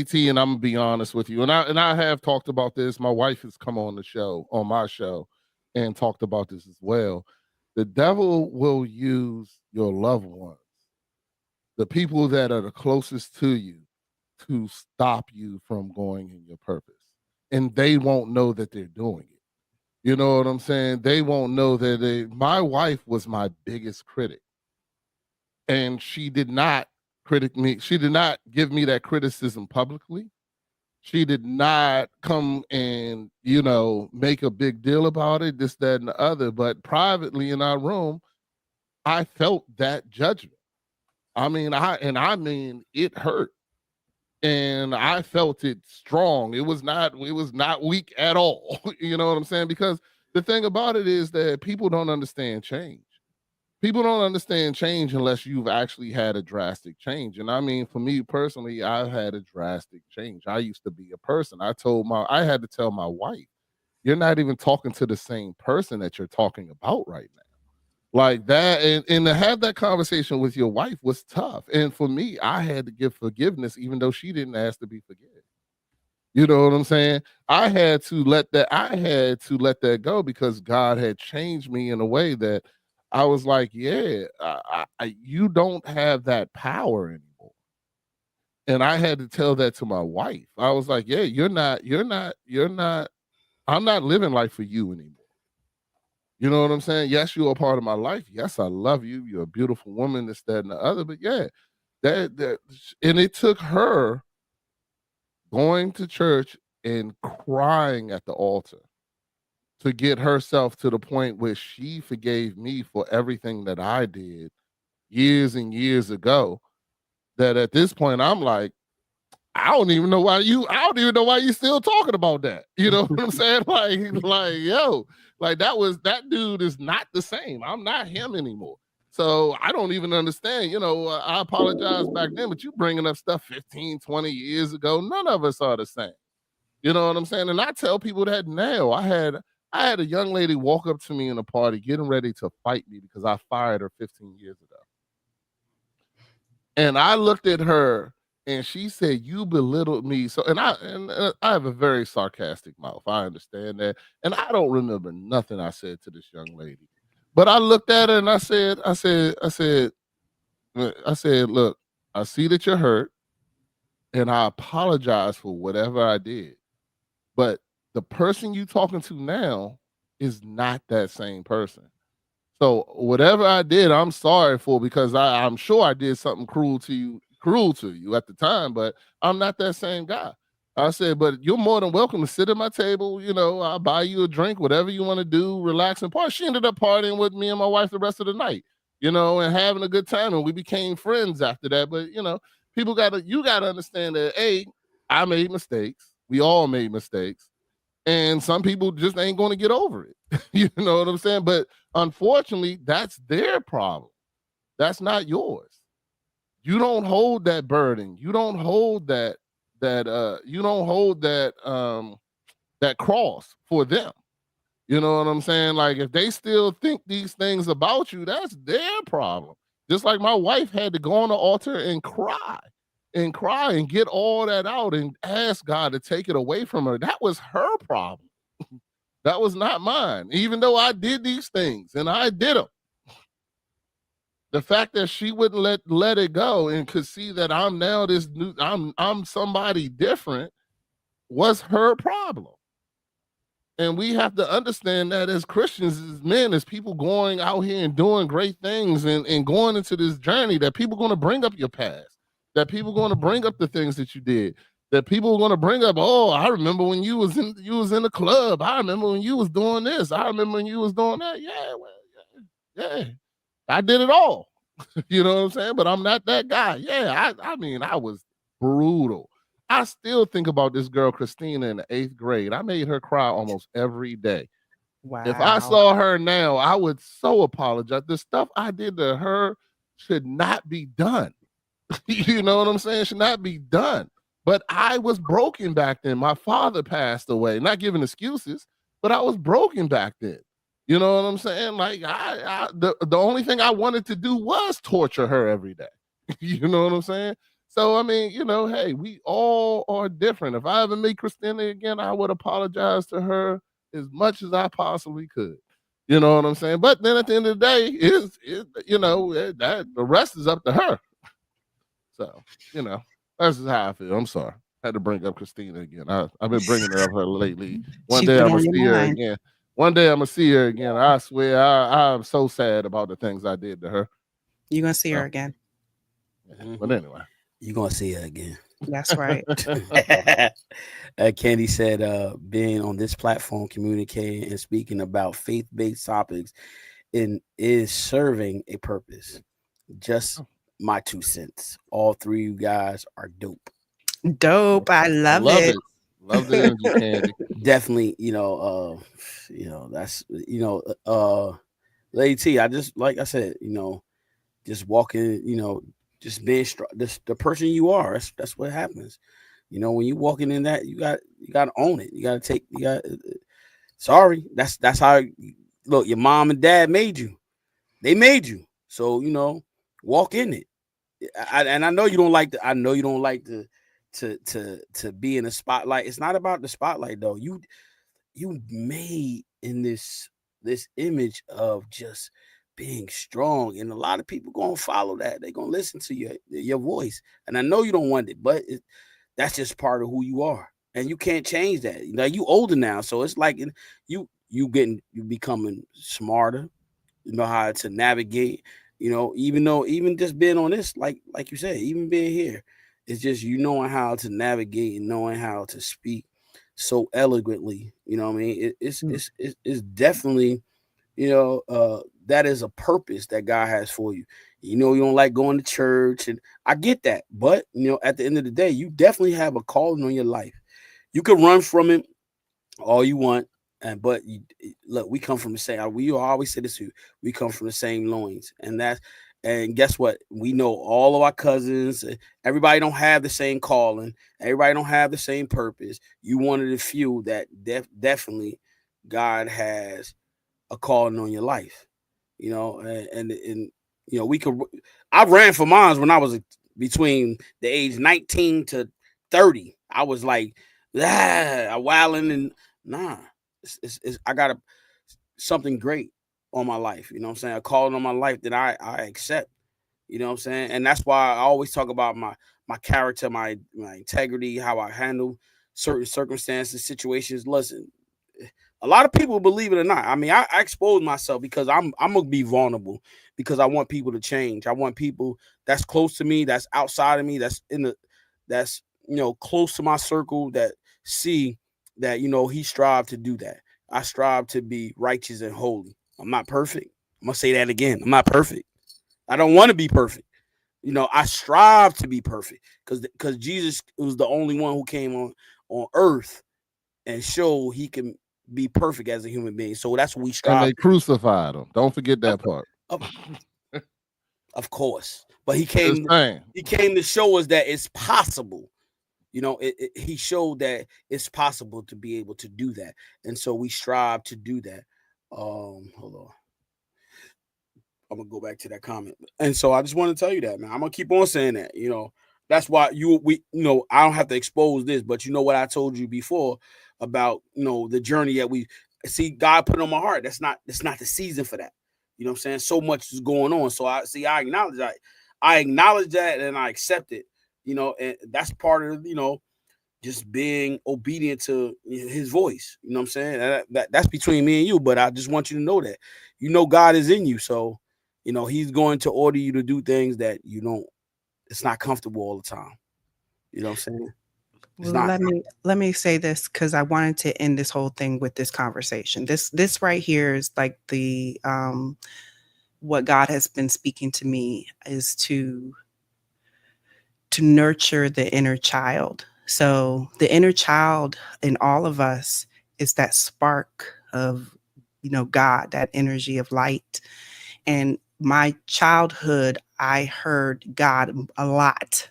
T, and I'm gonna be honest with you, and I have talked about this. My wife has come on my show, and talked about this as well. The devil will use your loved ones, the people that are the closest to you, to stop you from going in your purpose, and they won't know that they're doing it. You know what I'm saying? They won't know that my wife was my biggest critic, and she did not critic me. She did not give me that criticism publicly. She did not come and, make a big deal about it, this, that, and the other. But privately in our room, I felt that judgment. I mean, it hurt. And I felt it strong. It was not weak at all. You know what I'm saying? Because the thing about it is that people don't understand change. People don't understand change unless you've actually had a drastic change. And I mean, for me personally, I've had a drastic change. I used to be a person. I had to tell my wife, you're not even talking to the same person that you're talking about right now. Like that, and to have that conversation with your wife was tough. And for me, I had to give forgiveness, even though she didn't ask to be forgiven. You know what I'm saying? I had to let that go, because God had changed me in a way that I was like, yeah, you don't have that power anymore. And I had to tell that to my wife. I was like, yeah, I'm not living life for you anymore. You know what I'm saying? Yes, you're a part of my life. Yes, I love you. You're a beautiful woman, this, that, and the other. But yeah, and it took her going to church and crying at the altar to get herself to the point where she forgave me for everything that I did years and years ago. That at this point, I'm like, I don't even know why you still talking about that. You know what I'm saying? Yo, that dude is not the same. I'm not him anymore. So I don't even understand. I apologize back then, but you bringing up stuff 15, 20 years ago. None of us are the same. You know what I'm saying? And I tell people that now. I had a young lady walk up to me in a party getting ready to fight me because I fired her 15 years ago. And I looked at her and she said, "You belittled me." So, and I have a very sarcastic mouth. I understand that. And I don't remember nothing I said to this young lady. But I looked at her and I said, "Look, I see that you're hurt, and I apologize for whatever I did. But the person you talking to now is not that same person. So whatever I did, I'm sorry for, because I'm sure I did something cruel to you at the time, but I'm not that same guy." I said, "But you're more than welcome to sit at my table. I'll buy you a drink, whatever you want to do, relax and party." She ended up partying with me and my wife the rest of the night, and having a good time. And we became friends after that. But, you gotta understand that, I made mistakes. We all made mistakes. And some people just ain't going to get over it. You know what I'm saying? But unfortunately, that's their problem. That's not yours. You don't hold that burden. You don't hold that cross for them. You know what I'm saying? Like, if they still think these things about you, that's their problem. Just like my wife had to go on the altar and cry and get all that out and ask God to take it away from her. That was her problem. That was not mine. Even though I did these things and I did them. The fact that she wouldn't let it go and could see that I'm now I'm somebody different was her problem. And we have to understand that as Christians, as men, as people going out here and doing great things and going into this journey, that people are going to bring up your past, that people are going to bring up the things that you did, that people are going to bring up, "Oh, I remember when you was in the club. I remember when you was doing this. I remember when you was doing that." Yeah, well, yeah. I did it all. You know what I'm saying? But I'm not that guy. Yeah, I was brutal. I still think about this girl, Christina, in the 8th grade. I made her cry almost every day. Wow. If I saw her now, I would so apologize. The stuff I did to her should not be done. You know what I'm saying? Should not be done. But I was broken back then. My father passed away. Not giving excuses, but I was broken back then. You know what I'm saying? Like the only thing I wanted to do was torture her every day. You know what I'm saying? So I mean, hey, we all are different. If I ever meet Christina again, I would apologize to her as much as I possibly could. You know what I'm saying? But then at the end of the day, that the rest is up to her. So, that's just how I feel. I'm sorry. Had to bring up Christina again. I've been bringing her up her lately. One She's day been I'm gonna on your see her mind. again. One day I'm gonna see her again. I swear, I'm so sad about the things I did to her. You're gonna see her So, again. yeah. But Mhm. anyway. You're gonna see her again. That's right. Candy said, being on this platform, communicating and speaking about faith-based topics and is serving a purpose. Just my 2 cents. All three of you guys are dope. Dope. I I love love it. it. Love the energy, Candy. Definitely, that's Lady T. I just like I said, just walking, just being this the person you are. That's what happens. When you walking in that, you got to own it. You got to take. You got. Sorry, that's how. Look, your mom and dad made you. They made you. So walk in it. And I know you don't like I know you don't like to be in the spotlight. It's not about the spotlight though. You made in this image of just being strong, and a lot of people gonna follow that. They're gonna listen to your voice, and I know you don't want it, but that's just part of who you are, and you can't change that. You older now, so it's like you becoming smarter. You know how to navigate. Even just being on this, like you said, even being here, it's just you knowing how to navigate and knowing how to speak so eloquently. You know what I mean? It's definitely that is a purpose that God has for you. You don't like going to church, and I get that, but at the end of the day, you definitely have a calling on your life. You can run from it all you want, but look, we come from the same. We always say this: we come from the same loins, and guess what? We know all of our cousins. Everybody don't have the same calling. Everybody don't have the same purpose. You one of the few that definitely God has a calling on your life. And we could. I ran for mines when I was between the age 19 to 30. I was like, wilding and nah. I got something great on my life. You know what I'm saying? A calling on my life that I accept. You know what I'm saying? And that's why I always talk about my character, my integrity, how I handle certain circumstances, situations. Listen, a lot of people, believe it or not, I mean, I expose myself because I'm gonna be vulnerable because I want people to change. I want people that's close to me, that's outside of me, that's close to my circle, that see that he strive to do that. I strive to be righteous and holy. I'm not perfect. I'm gonna say that again. I'm not perfect. I don't want to be perfect. I strive to be perfect because Jesus was the only one who came on earth and show he can be perfect as a human being. So that's what we And strive they to be. crucified him. Don't forget Of, that part. of, of course, but he Just came. saying. He came to show us that it's possible. He showed that it's possible to be able to do that, and so we strive to do that. Hold on. I'm gonna go back to that comment, and so I just want to tell you that, man. I'm gonna keep on saying that. That's why I don't have to expose this, but you know what I told you before about the journey that we see. God put on my heart. That's not the season for that. You know what I'm saying? So much is going on. So I acknowledge that. I acknowledge that and I accept it. And that's part of just being obedient to his voice. You know what I'm saying? That's between me and you, but I just want you to know that God is in you. So, he's going to order you to do things that it's not comfortable all the time. You know what I'm saying? It's Well, not. let me say this because I wanted to end this whole thing with this conversation. This right here is like the what God has been speaking to me is to nurture the inner child. So the inner child in all of us is that spark of God, that energy of light. And my childhood, I heard God a lot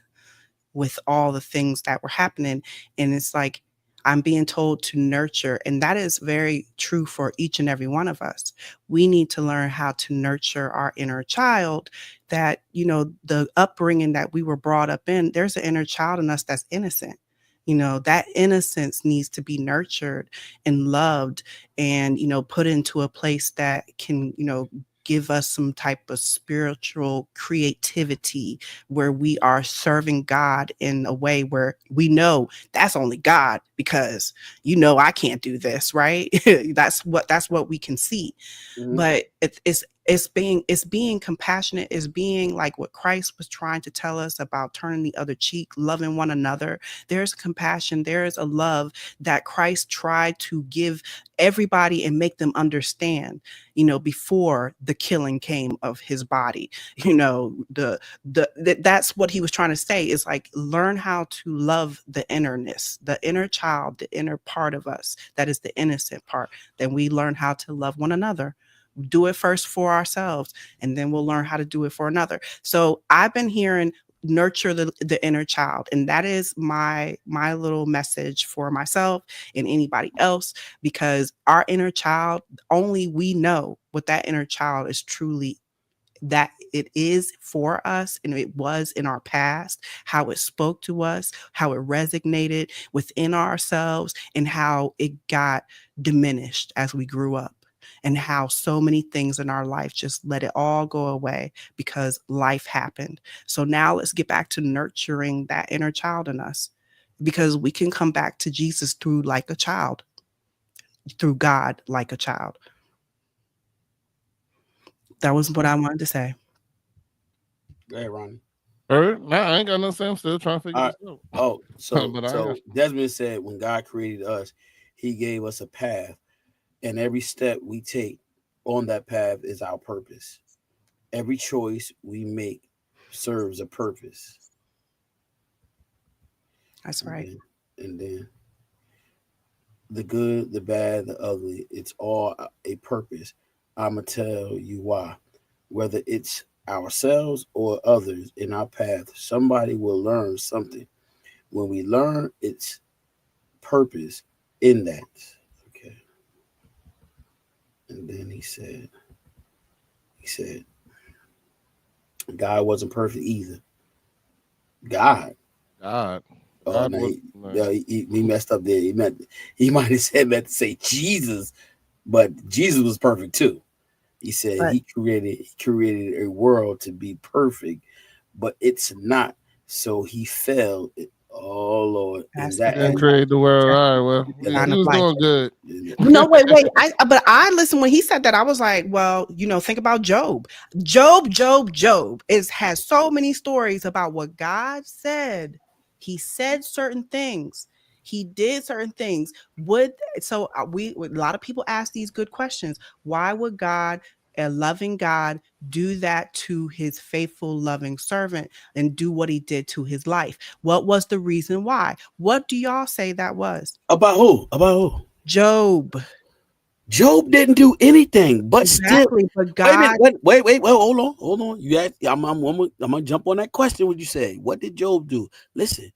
with all the things that were happening. And it's like I'm being told to nurture. And that is very true for each and every one of us. We need to learn how to nurture our inner child, that, the upbringing that we were brought up in, there's an inner child in us that's innocent. That innocence needs to be nurtured and loved and, put into a place that can, give us some type of spiritual creativity where we are serving God in a way where we know that's only God, because I can't do this, right? that's what we can see. Mhm. But it's being compassionate, is being like what Christ was trying to tell us about turning the other cheek, loving one another. There's compassion, there is a love that Christ tried to give everybody and make them understand, before the killing came of his body. That's what he was trying to say, is like, learn how to love the innerness, the inner child, the inner part of us that is the innocent part. Then we learn how to love one another. Do it first for ourselves, and then we'll learn how to do it for another. So I've been hearing nurture the inner child, and that is my little message for myself and anybody else, because our inner child, only we know what that inner child is truly, that it is for us, and it was in our past, how it spoke to us, how it resonated within ourselves, and how it got diminished as we grew up, and how so many things in our life just let it all go away because life happened. So now let's get back to nurturing that inner child in us, because we can come back to Jesus through like a child, through God like a child. That was what I wanted to say. Go ahead, Ronnie. Nah, I ain't got no say. I'm still trying to figure this out. Oh, so But I so got Desmond said when God created us, he gave us a path, and every step we take on that path is our purpose. Every choice we make serves a purpose. That's And right. then the good, the bad, the ugly, it's all a purpose. I'ma tell you why. Whether it's ourselves or others in our path, somebody will learn something. When we learn its purpose in that. Okay. And then he said, God wasn't perfect either. God. God. Oh God no, was he messed up there. He might have meant to say Jesus, but Jesus was perfect too. He said But he created a world to be perfect, but it's not. So he fell. Oh Lord, and that's he the that didn't end. and create the world. That's All right, well, the and, he sign of was life. doing good. and No, wait. But I listened when he said that. I was like, well, think about Job. Job has so many stories about what God said. He said certain things. He did certain things. A lot of people ask these good questions. Why would God, a loving God, do that to his faithful, loving servant and do what he did to his life? What was the reason why? What do y'all say that was? about who? About who? Job. Job didn't do anything, but still. Exactly. But Wait a minute. God, Wait. Well, hold on. You asked. I'm gonna jump on that question. What you say? What did Job do? Listen,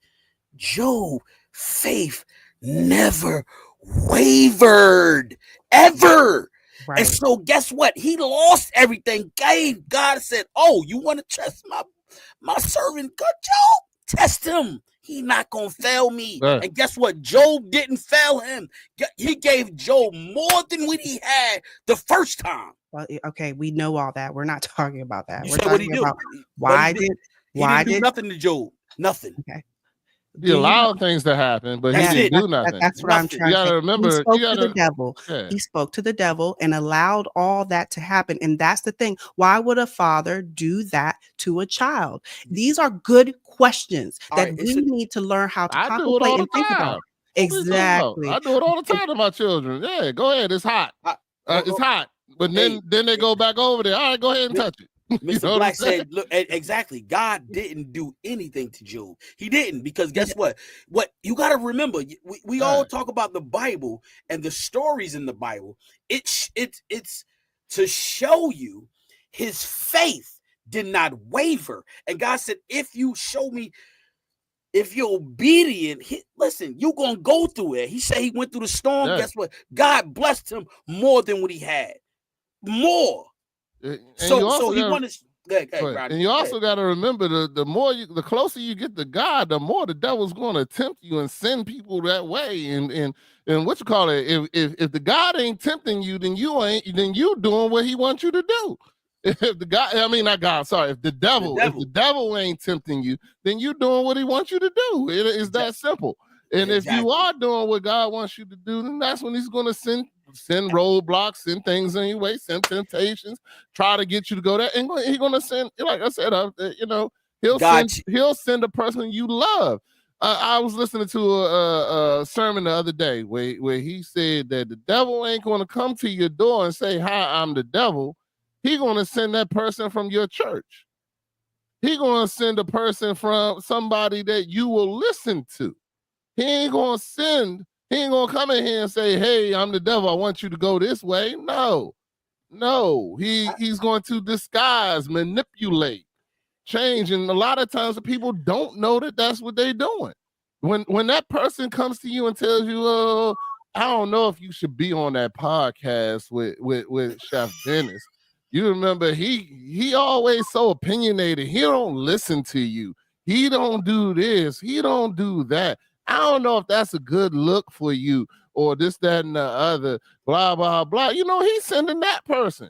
Job faith never wavered ever. And right. so guess what? He lost everything. God said, "Oh, you want to trust my servant? God, Job, test him. He not gonna fail me." Right. And guess what? Job didn't fail him. He gave Job more than what he had the first time. Well, okay, we know all that. We're not talking about that. You We're said what he talking do, about but why did he why didn't do did nothing to Job. Nothing. okay. He Do you know? allowed things to happen, but he That's Yes, didn't it. do nothing. that's what I'm Nothing. You trying to gotta say. He remember, you spoke to the gotta, devil. yeah. He spoke to the devil and allowed all that to happen. And that's the thing. Why would a father do that to a child? These are good questions All that right. we need to learn how to I do it contemplate all the and think about. time. What are you talking about? Exactly. I do it all the time to my children. Yeah, go ahead. It's hot. I, It's hot. But hey, then they go back over there. All right, go ahead and touch it. You Mr. know what I'm Black saying? said, "Look, exactly. God didn't do anything to Job. He didn't, because guess It- what? What you got to remember, we all Right. talk about the Bible and the stories in the Bible. It's to show you his faith did not waver. And God said, if you show me if you're obedient, listen, you're gonna go through it. He said he went through the storm. Yeah. Guess what? God blessed him more than what he had. More. And So you also he got wanted. and you also got to remember the closer you get to God, the more the devil's going to tempt you and send people that way. And what you call it? If the God ain't tempting you, then you doing what he wants you to do. If the God, I mean not God, sorry. If the devil ain't tempting you, then you doing what he wants you to do. It is that simple. And if you are doing what God wants you to do, then that's when he's going to send roadblocks, send things in your way, send temptations, try to get you to go there. And he's going to send, like I said, he'll send a person you love. I was listening to a sermon the other day where he said that the devil ain't going to come to your door and say, "Hi, I'm the devil." He's going to send that person from your church. He's going to send a person from somebody that you will listen to. He ain't gonna come in here and say, "Hey, I'm the devil. I want you to go this way." No. He's going to disguise, manipulate, change, and a lot of times the people don't know that that's what they're doing. When that person comes to you and tells you, "Oh, I don't know if you should be on that podcast with Chef Dennis," you remember he always so opinionated. He don't listen to you. He don't do this. He don't do that. I don't know if that's a good look for you or this, that, and the other, blah, blah, blah. He's sending that person.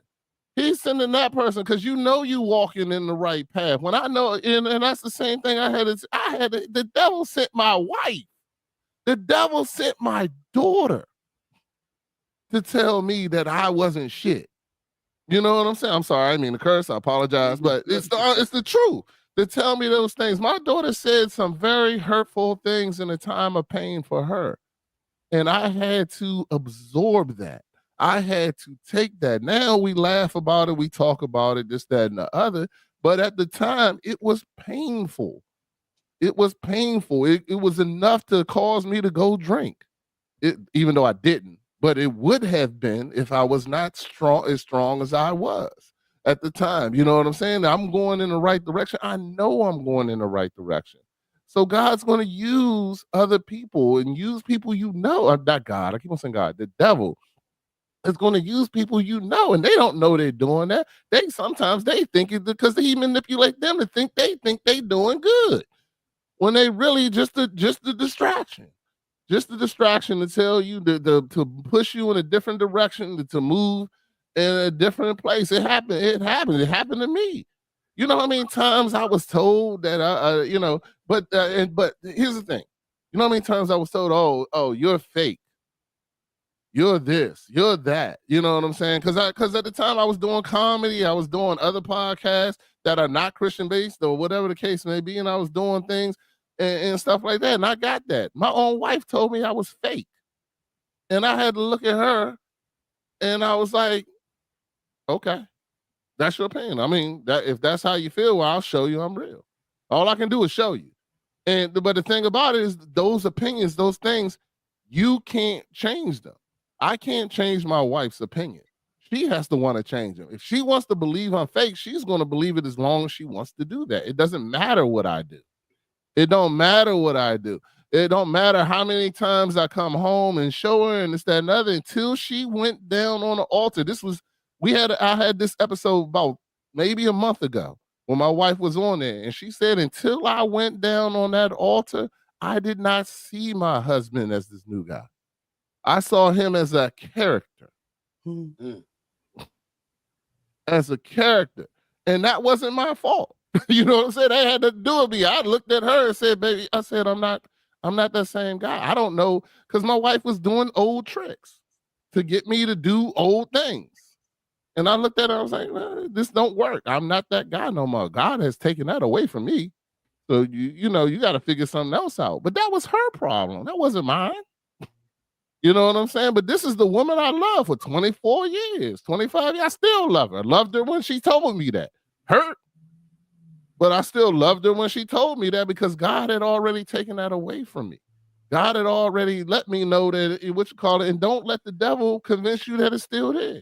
He's sending that person because you walking in the right path. When I know, and that's the same thing the devil sent my wife. The devil sent my daughter to tell me that I wasn't shit. You know what I'm saying? I'm sorry, I didn't mean to curse. I apologize, but it's the truth. To tell me those things. My daughter said some very hurtful things in a time of pain for her. And I had to absorb that. I had to take that. Now we laugh about it. We talk about it, this, that, and the other. But at the time, it was painful. It was painful. It was enough to cause me to go drink, even though I didn't. But it would have been if I was not as strong as I was at the time. You know what I'm saying? I'm going in the right direction. I know I'm going in the right direction. So God's going to use other people and use people not God. I keep on saying God. The devil is going to use people and they don't know they're doing that. Sometimes they think it because he manipulate them to think they doing good when they really just a distraction. Just the distraction to tell you to push you in a different direction, to move in a different place. It happened. It happened to me. You know how many times I was told that but here's the thing. You know how many times I was told, oh, you're fake. You're this, you're that. You know what I'm saying? Because at the time I was doing comedy, I was doing other podcasts that are not Christian based or whatever the case may be, and I was doing things and stuff like that. And I got that. My own wife told me I was fake. And I had to look at her and I was like, okay, that's your opinion. I mean, if that's how you feel, well, I'll show you I'm real. All I can do is show you. But the thing about it is those opinions, those things, you can't change them. I can't change my wife's opinion. She has to want to change them. If she wants to believe I'm fake, she's going to believe it as long as she wants to do that. It doesn't matter what I do. It don't matter what I do. It don't matter how many times I come home and show her and this, that, and other until she went down on the altar. I had this episode about maybe a month ago when my wife was on there. And she said, until I went down on that altar, I did not see my husband as this new guy. I saw him as a character. Mm-hmm. As a character. And that wasn't my fault. You know what I'm saying? They had to do it. I looked at her and said, baby, I said, I'm not that same guy. I don't know. Because my wife was doing old tricks to get me to do old things. And I looked at her, I was like, well, this don't work. I'm not that guy no more. God has taken that away from me. So, you got to figure something else out. But that was her problem. That wasn't mine. You know what I'm saying? But this is the woman I love for 24 years, 25 years. I still love her. I loved her when she told me that. Hurt. But I still loved her when she told me that because God had already taken that away from me. God had already let me know that and don't let the devil convince you that it's still there.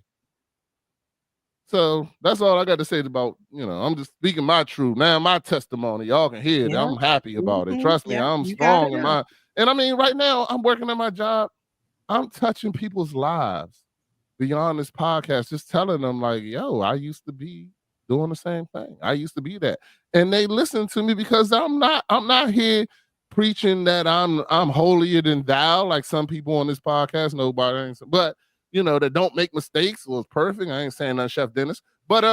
So that's all I got to say about, I'm just speaking my truth, man, my testimony. Y'all can hear it. Yeah. I'm happy about it. Trust me, Yeah. I'm You got strong it in out. and I mean, right now I'm working at my job. I'm touching people's lives beyond this podcast, just telling them like, yo, I used to be doing the same thing. I used to be that. And they listen to me because I'm not here preaching that I'm holier than thou, like some people on this podcast. Nobody ain't, but that don't make mistakes or is perfect. I ain't saying that, Chef Dennis. But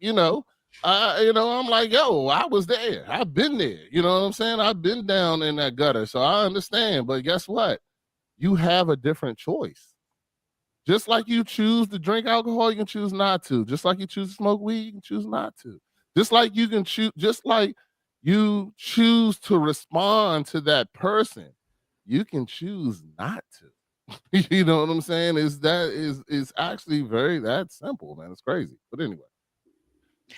you know, I'm like, yo, I was there. I've been there. You know what I'm saying? I've been down in that gutter. So I understand. But guess what? You have a different choice. Just like you choose to drink alcohol, you can choose not to. Just like you choose to smoke weed, you can choose not to. Just like you choose to respond to that person, you can choose not to. You know what I'm saying? Is actually very that simple, man. It's crazy. But anyway.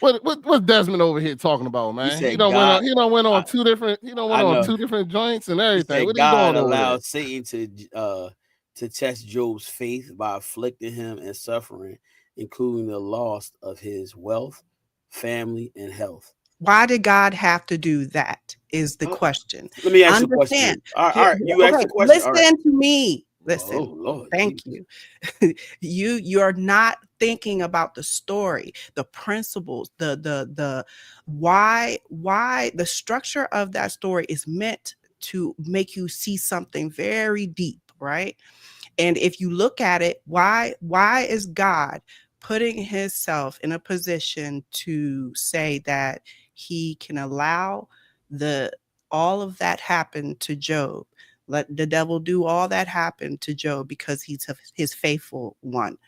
What's Desmond over here talking about, You man? said God. He don't went on I, went I on know. two different joints and He everything. said What are you God doing over there? allowed Satan to test Job's faith by afflicting him and suffering, including the loss of his wealth, family, and health. Why did God have to do that? Is the question. Let me ask you a question. Understand. All right, you asked Okay, the question. All right. listen to me. Oh Listen. Lord, Thank Jesus. you. You're not thinking about the story, the principles, the why the structure of that story is meant to make you see something very deep, right? And if you look at it, why is God putting himself in a position to say that he can allow all of that happen to Job? Let the devil do all that happen to Job because he's his faithful one.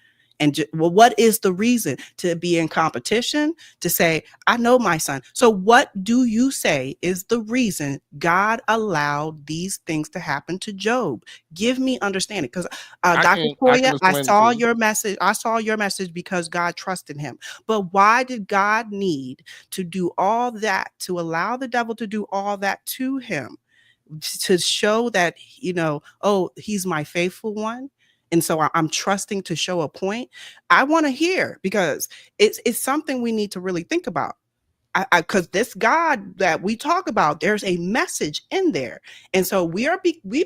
And well, what is the reason to be in competition? To say, I know my son. So what do you say is the reason God allowed these things to happen to Job? Give me understanding. Because Dr. I can Toya, I explain it to saw you. your message. I saw your message because God trusted him. But why did God need to do all that, to allow the devil to do all that to him? To show that, oh, he's my faithful one. And so I'm trusting to show a point. I want to hear, because it's something we need to really think about. Because this God that we talk about, there's a message in there. And so we've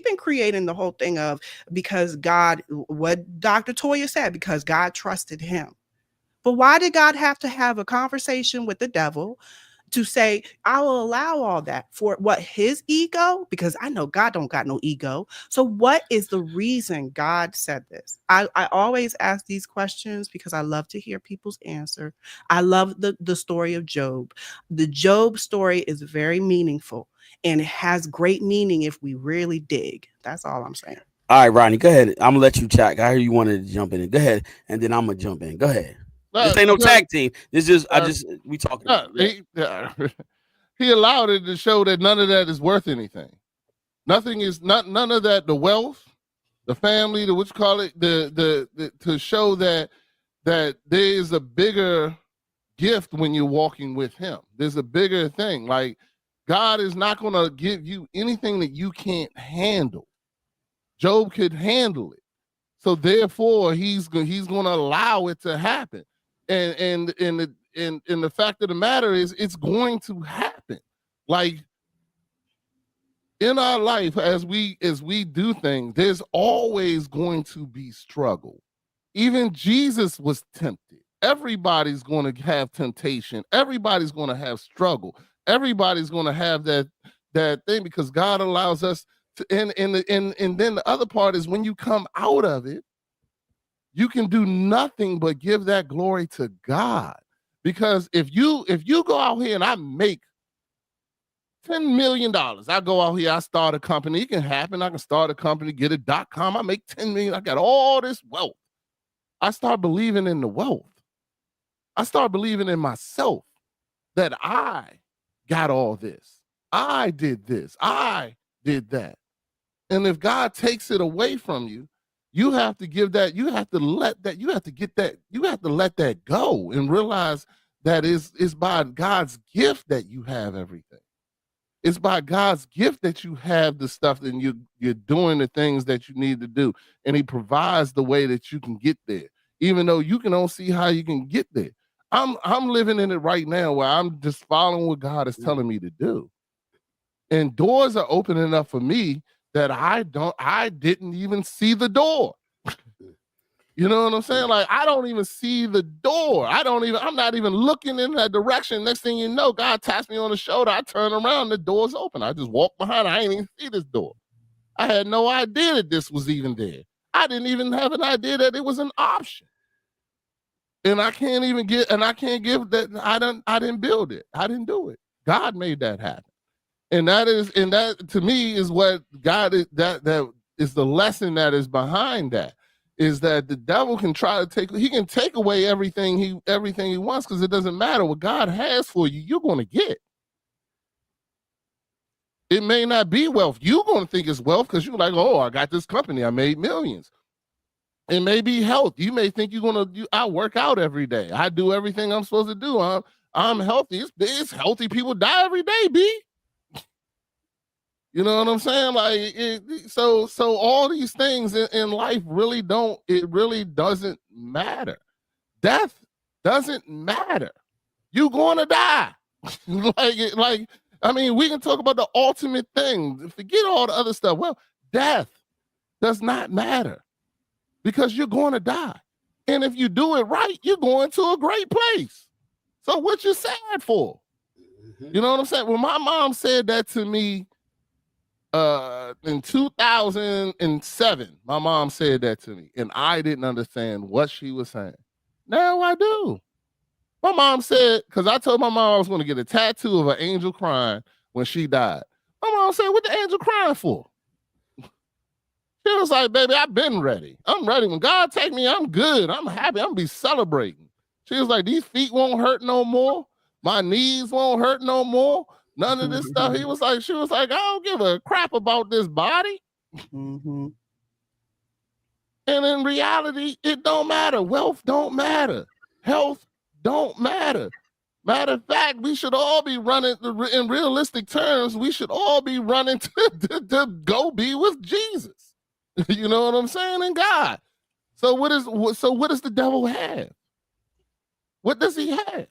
been creating the whole thing of, because God, what Dr. Toya said, because God trusted him. But why did God have to have a conversation with the devil to say, I will allow all that for what, his ego? Because I know God don't got no ego. So what is the reason God said this? I always ask these questions because I love to hear people's answer. I love the story of Job. The Job story is very meaningful, and it has great meaning if we really dig. That's all I'm saying. All right, Rodney, go ahead. I'm gonna let you chat. I heard you wanted to jump in. Go ahead, and then I'm gonna jump in. Go ahead. This ain't no Because tag team. This is we talking about it. he allowed it to show that none of that is worth anything. Nothing is none of that. The wealth, the family, the what you call it, the to show that there is a bigger gift when you're walking with him. There's a bigger thing. Like, God is not going to give you anything that you can't handle. Job could handle it, so therefore he's going to allow it to happen. And the fact of the matter is, it's going to happen. Like, in our life, as we do things, there's always going to be struggle. Even Jesus was tempted. Everybody's going to have temptation. Everybody's going to have struggle. Everybody's going to have that thing, because God allows us to. And then the other part is, when you come out of it, you can do nothing but give that glory to God. Because if you go out here and I make $10 million. I go out here, I start a company. It can happen. I can start a company, get a .com. I make 10 million. I got all this wealth. I start believing in the wealth. I start believing in myself, that I got all this. I did this. I did that. And if God takes it away from you, you have to give that, you have to let that, you have to get that, you have to let that go and realize that it's by God's gift that you have everything. It's by God's gift that you have the stuff, and you're doing the things that you need to do. And he provides the way that you can get there. even though you can only see how you can get there. I'm living in it right now where I'm just following what God is telling me to do. And doors are opening up for me that I didn't even see the door. You know what I'm saying? Like, I don't even see the door. I'm not even looking in that direction. Next thing you know, God taps me on the shoulder. I turn around, the door's open. I just walk behind. I ain't even see this door. I had no idea that this was even there. I didn't even have an idea that it was an option. And I can't give that. I didn't build it. I didn't do it. God made that happen. And that to me is what God is, that is the lesson that is behind that, is that the devil can take away everything he wants, because it doesn't matter what God has for you, you're going to get. It may not be wealth. You're going to think it's wealth because you're like, oh, I got this company, I made millions. It may be health. You may think I work out every day. I do everything I'm supposed to do. I'm healthy. It's healthy people die every day, B. You know what I'm saying? Like, so all these things in life really doesn't matter. Death doesn't matter. You're going to die. I mean, we can talk about the ultimate thing. Forget all the other stuff. Well, death does not matter because you're going to die. And if you do it right, you're going to a great place. So what you sad for? You know what I'm saying? When my mom said that to me, in 2007, my mom said that to me, and I didn't understand what she was saying. Now I do. My mom said, because I told my mom I was going to get a tattoo of an angel crying when she died. My mom said, what the angel crying for? She was like, baby, I've been ready. I'm ready. When God take me, I'm good. I'm happy. I'm going to be celebrating. She was like, these feet won't hurt no more. My knees won't hurt no more. None of this stuff. She was like, I don't give a crap about this body. Mm-hmm. And in reality, it don't matter. Wealth don't matter. Health don't matter. Matter of fact, we should all be running, in realistic terms, we should all be running to go be with Jesus. You know what I'm saying? And God. So what does the devil have? What does he have?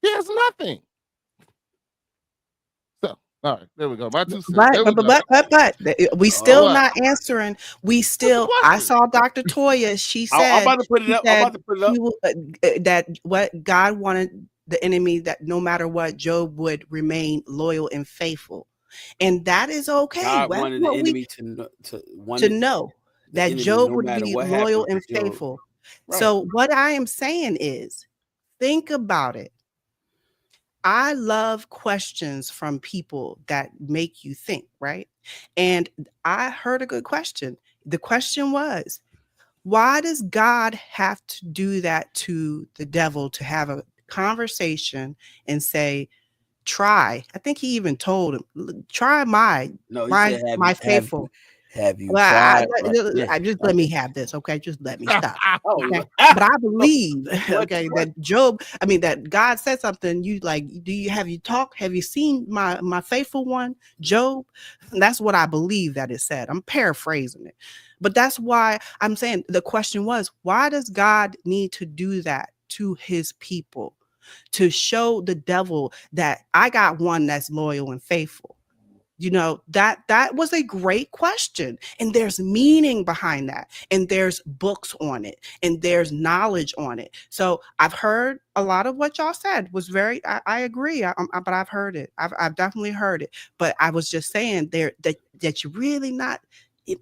He has nothing. So, all right, there we go. My 2 cents. But we still not answering. I saw Dr. Toya. She said, I'm about to put it up. That what God wanted the enemy, that no matter what, Job would remain loyal and faithful. And that is okay. God wanted the enemy to know that Job would be loyal and faithful. Right. So what I am saying is, think about it. I love questions from people that make you think, right? And I heard a good question. The question was, why does God have to do that to the devil, to have a conversation and say, try? I think he even told him, try my faithful. Have you tried? Let me have this, okay? Just let me stop. Okay? But I believe, okay, that God said something. You like, have you seen my faithful one, Job? And that's what I believe that it said. I'm paraphrasing it. But that's why I'm saying the question was, why does God need to do that to his people? To show the devil that I got one that's loyal and faithful. You know, that was a great question. And there's meaning behind that. And there's books on it. And there's knowledge on it. So I've heard a lot of what y'all said was I agree. But I've heard it. I've definitely heard it. But I was just saying there that you're really not.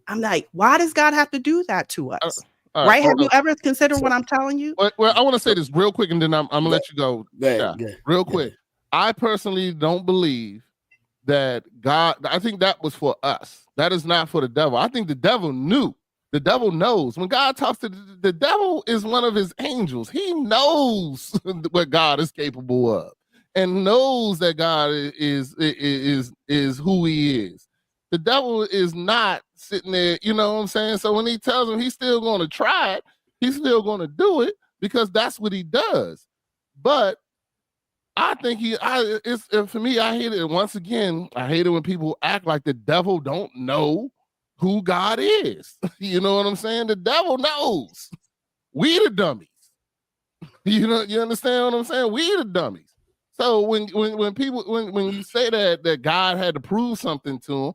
I'm like, why does God have to do that to us? Right? Have you ever considered what I'm telling you? Well, I want to say this real quick, and then I'm going to let you go. Real quick. I personally don't believe that God, I think that was for us. That is not for the devil. I think the devil knew. The devil knows. When God talks to the devil is one of his angels. He knows what God is capable of and knows that God is who he is. The devil is not sitting there, you know what I'm saying? So when he tells him he's still going to try it, he's still going to do it because that's what he does. But I think for me, I hate it. Once again, I hate it when people act like the devil don't know who God is. You know what I'm saying? The devil knows. We the dummies. You understand what I'm saying? We the dummies. So when people when you say that God had to prove something to him,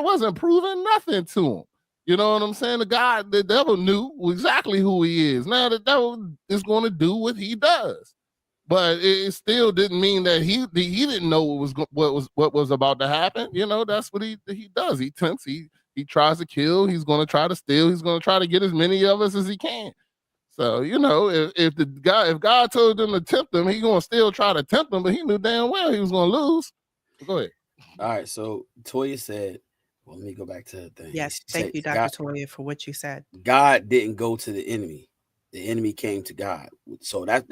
wasn't proving nothing to him. You know what I'm saying? The devil knew exactly who he is. Now the devil is going to do what he does, but it still didn't mean that he didn't know what was about to happen. That's what he does. He tempts. He tries to kill. He's going to try to steal. He's going to try to get as many of us as he can. So, if God told them to tempt him, he's going to still try to tempt him, but he knew damn well he was going to lose. Go ahead. All right. So Toya said, well, let me go back to the thing. Yes. Thank you, Dr. Toya, for what you said. God didn't go to the enemy. The enemy came to God. So that's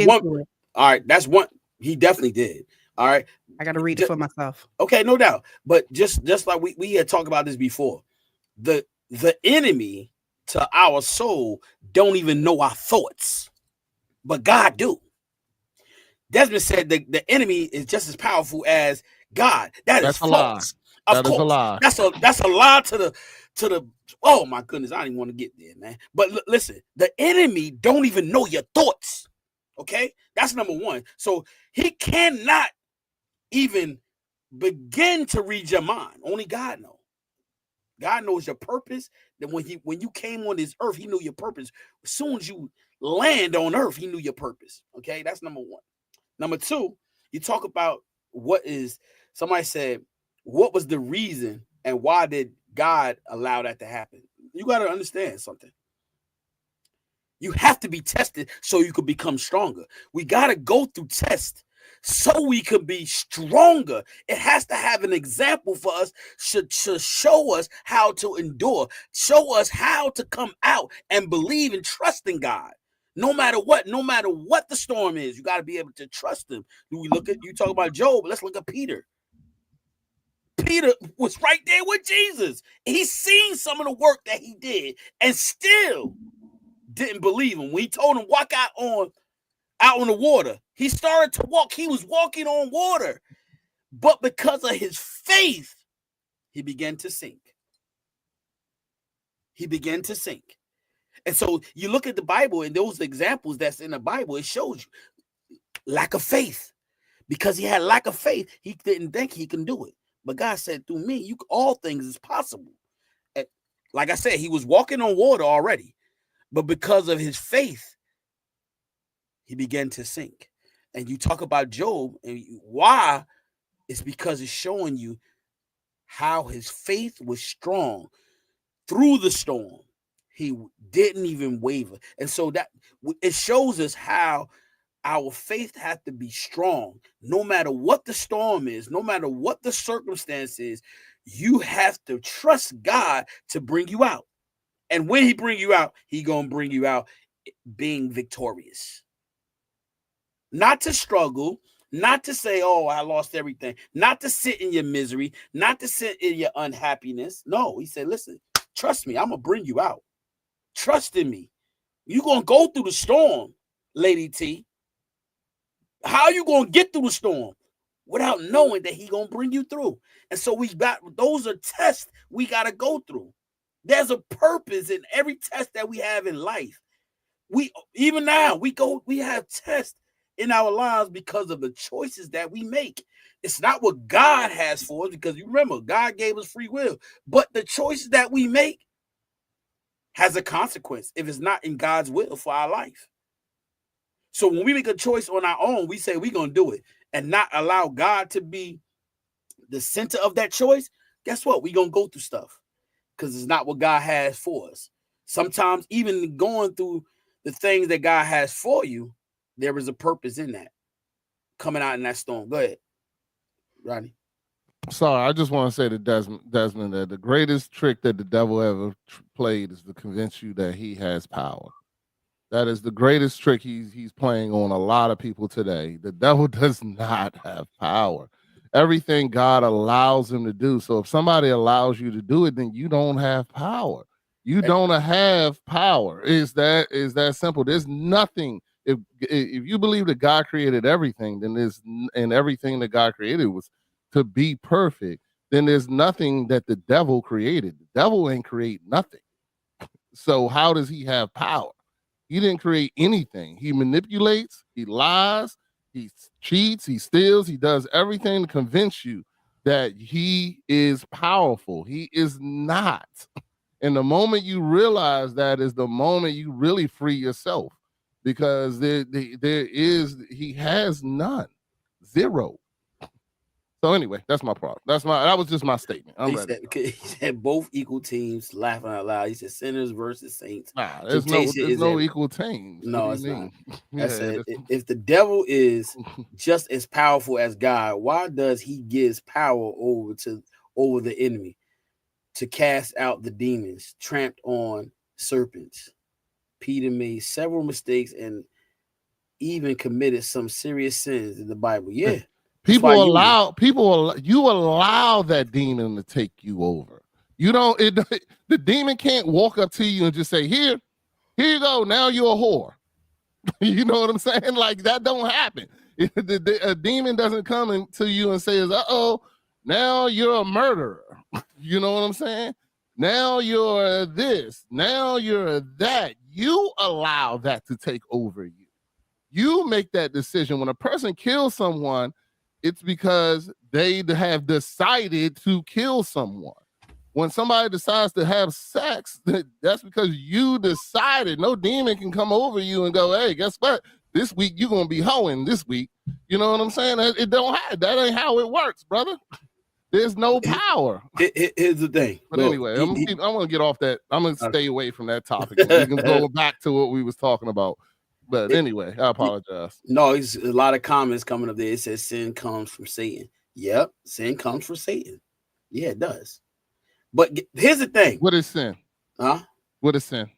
one. All right. That's one. He definitely did. All right. I got to read it for myself. Okay. No doubt. But just like we had talked about this before, the enemy to our soul don't even know our thoughts, but God do. Desmond said the enemy is just as powerful as God. That's false. That is a lie. That's a lie to the. Oh my goodness, I don't even want to get there, man. But listen, the enemy don't even know your thoughts. Okay, that's number one. So he cannot even begin to read your mind. Only God knows. God knows your purpose. That when you came on this earth, he knew your purpose. As soon as you land on earth, he knew your purpose. Okay, that's number one. Number two, you talk about somebody said, what was the reason and why did God allow that to happen? You got to understand something. You have to be tested so you could become stronger. We got to go through tests so we can be stronger. It has to have an example for us to show us how to endure, show us how to come out and believe and trust in God. No matter what the storm is, you got to be able to trust him. You talk about Job, let's look at Peter. Peter was right there with Jesus. He's seen some of the work that he did and still didn't believe him. When he told him walk out on the water, he started to walk. He was walking on water. But because of his faith, he began to sink. He began to sink. And so you look at the Bible and those examples that's in the Bible, it shows you lack of faith. Because he had lack of faith, he didn't think he can do it. But God said, through me, all things is possible. And like I said, he was walking on water already. But because of his faith, he began to sink. And you talk about Job, and why? It's because it's showing you how his faith was strong through the storm. He didn't even waver. And so that it shows us how our faith has to be strong. No matter what the storm is, no matter what the circumstance is, you have to trust God to bring you out. And when he bring you out, he going to bring you out being victorious. Not to struggle, not to say, oh, I lost everything, not to sit in your misery, not to sit in your unhappiness. No, he said, listen, trust me, I'm going to bring you out. Trust in me. You're going to go through the storm, Lady T. How are you going to get through the storm? Without knowing that he's going to bring you through. And so those are tests we got to go through. There's a purpose in every test that we have in life. Even now, we have tests in our lives because of the choices that we make. It's not what God has for us, because you remember, God gave us free will. But the choices that we make has a consequence if it's not in God's will for our life. So when we make a choice on our own, we say we're going to do it and not allow God to be the center of that choice. Guess what? We're going to go through stuff because it's not what God has for us. Sometimes even going through the things that God has for you, there is a purpose in that. Coming out in that storm. Go ahead, Ronnie. Sorry, I just want to say to Desmond that the greatest trick that the devil ever played is to convince you that he has power. That is the greatest trick he's playing on a lot of people today. The devil does not have power. Everything God allows him to do. So if somebody allows you to do it, then you don't have power. You don't have power. Is that simple? There's nothing. If you believe that God created everything, then and everything that God created was to be perfect, then there's nothing that the devil created. The devil ain't create nothing. So how does he have power? He didn't create anything. He manipulates, he lies, he cheats, he steals, he does everything to convince you that he is powerful. He is not. And the moment you realize that is the moment you really free yourself, because he has none, zero. So anyway, that's my problem. That was just my statement. I'm ready. He said both equal teams, laughing out loud. He said sinners versus saints. Nah, there's no equal teams. No, it's not. Yeah, if the devil is just as powerful as God, why does he gives power over the enemy to cast out the demons, tramped on serpents? Peter made several mistakes and even committed some serious sins in the Bible. Yeah. You allow that demon to take you over. You don't. The demon can't walk up to you and just say, "Here you go. Now you're a whore." You know what I'm saying? Like, that don't happen. A demon doesn't come to you and says, "Uh-oh, now you're a murderer." You know what I'm saying? Now you're this. Now you're that. You allow that to take over you. You make that decision. When a person kills someone, it's because they have decided to kill someone. When somebody decides to have sex, that's because you decided. No demon can come over you and go, "Hey, guess what? This week you're gonna be hoeing this week." You know what I'm saying? It don't have that. Ain't how it works, brother. There's no power. Here's the thing. But anyway, I'm gonna get off that. I'm gonna stay away from that topic. We can go back to what we was talking about. But anyway, I apologize. No, it's a lot of comments coming up there. It says sin comes from Satan. Yep, sin comes from Satan. Yeah, it does. But here's the thing. What is sin? Huh? What is sin?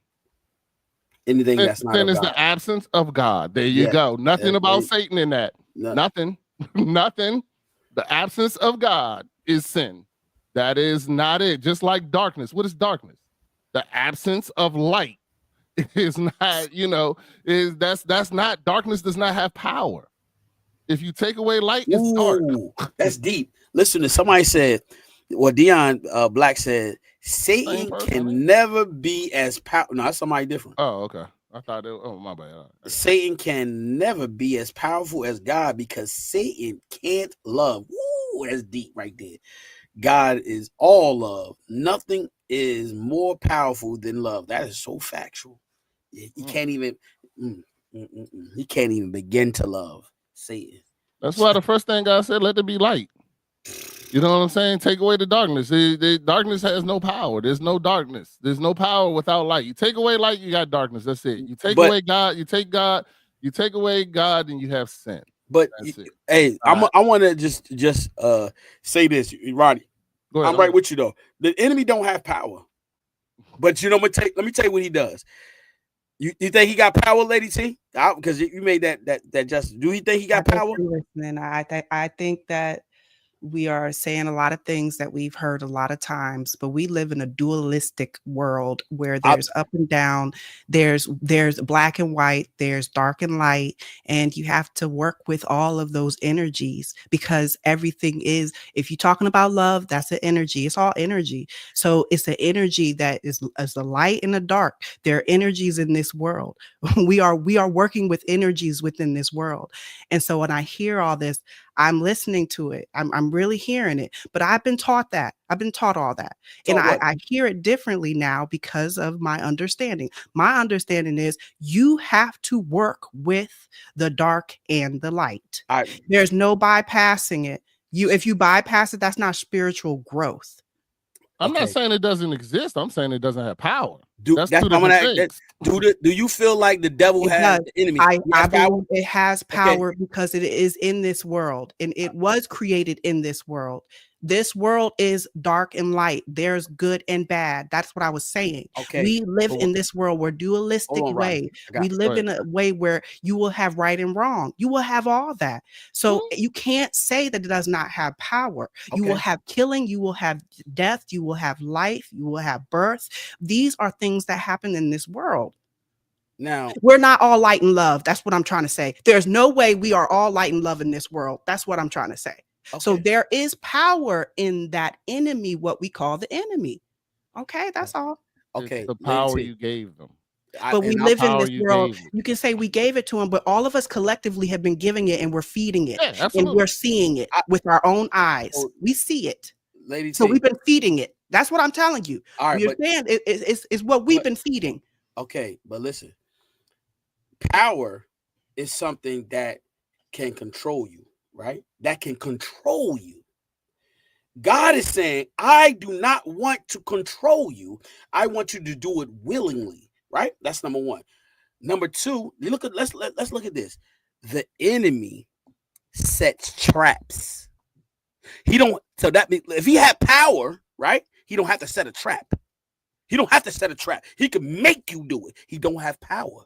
Anything that's not sin of is God. The absence of God. There you go. Nothing about Satan in that. Nothing. Nothing. The absence of God is sin. That is not it. Just like darkness. What is darkness? The absence of light. Is not, that's not, darkness does not have power. If you take away light, it's dark. That's deep. Listen, to somebody said, well, Dion Black said, Satan can never be as powerful. No, that's somebody different. Oh, okay. I thought my bad. Right. Satan can never be as powerful as God because Satan can't love. Woo, that's deep right there. God is all love. Nothing is more powerful than love. That is so factual. He can't even begin to love Satan. That's why the first thing God said, let there be light. You know what I'm saying? Take away the darkness. The darkness has no power. There's no darkness. There's no power without light. You take away light, you got darkness. That's it. You take away God, you take away God, and you have sin. But hey, I want to just say this, Rodney. I'm right with you though. The enemy don't have power. But let me tell you what he does. You think he got power, Lady T? Because you made that just. Do you think he got power? Listening, I think that we are saying a lot of things that we've heard a lot of times, but we live in a dualistic world where there's up and down, there's black and white, there's dark and light, and you have to work with all of those energies because everything is, if you're talking about love, that's an energy. It's all energy. So it's an energy that is the light and the dark. There are energies in this world. We are working with energies within this world. And so when I hear all this, I'm listening to it. I'm really hearing it, but I've been taught that. I've been taught all that. And I hear it differently now because of my understanding. My understanding is you have to work with the dark and the light. There's no bypassing it. If you bypass it, that's not spiritual growth. I'm not saying it doesn't exist. I'm saying it doesn't have power. Do you feel like the devil has the enemy? I believe it has power because it is in this world and it was created in this world. This world is dark and light. There's good and bad. That's what I was saying. Okay. We live in this world. We're dualistic way. We live in a way where you will have right and wrong. You will have all that. So you can't say that it does not have power. You will have killing. You will have death. You will have life. You will have birth. These are things that happen in this world. Now, we're not all light and love. That's what I'm trying to say. There's no way we are all light and love in this world. That's what I'm trying to say. Okay. So there is power in that enemy, what we call the enemy. Okay, that's all. Okay, it's the power you gave them. I But we and I live in Power this you world. gave it. You can say we gave it to him, but all of us collectively have been giving it and we're feeding it Yeah, and we're absolutely. seeing it I with our own eyes. so We see it. Lady So we've T. been feeding it. That's what I'm telling you. All right, We understand it's what we've but been feeding. okay, but listen, power is something that can control you, right? That can control you. God is saying, I do not want to control you. I want you to do it willingly, right? That's number one. Number two, let's look at this. The enemy sets traps. He don't so that means if he had power, right? He don't have to set a trap. He don't have to set a trap. He can make you do it. He don't have power.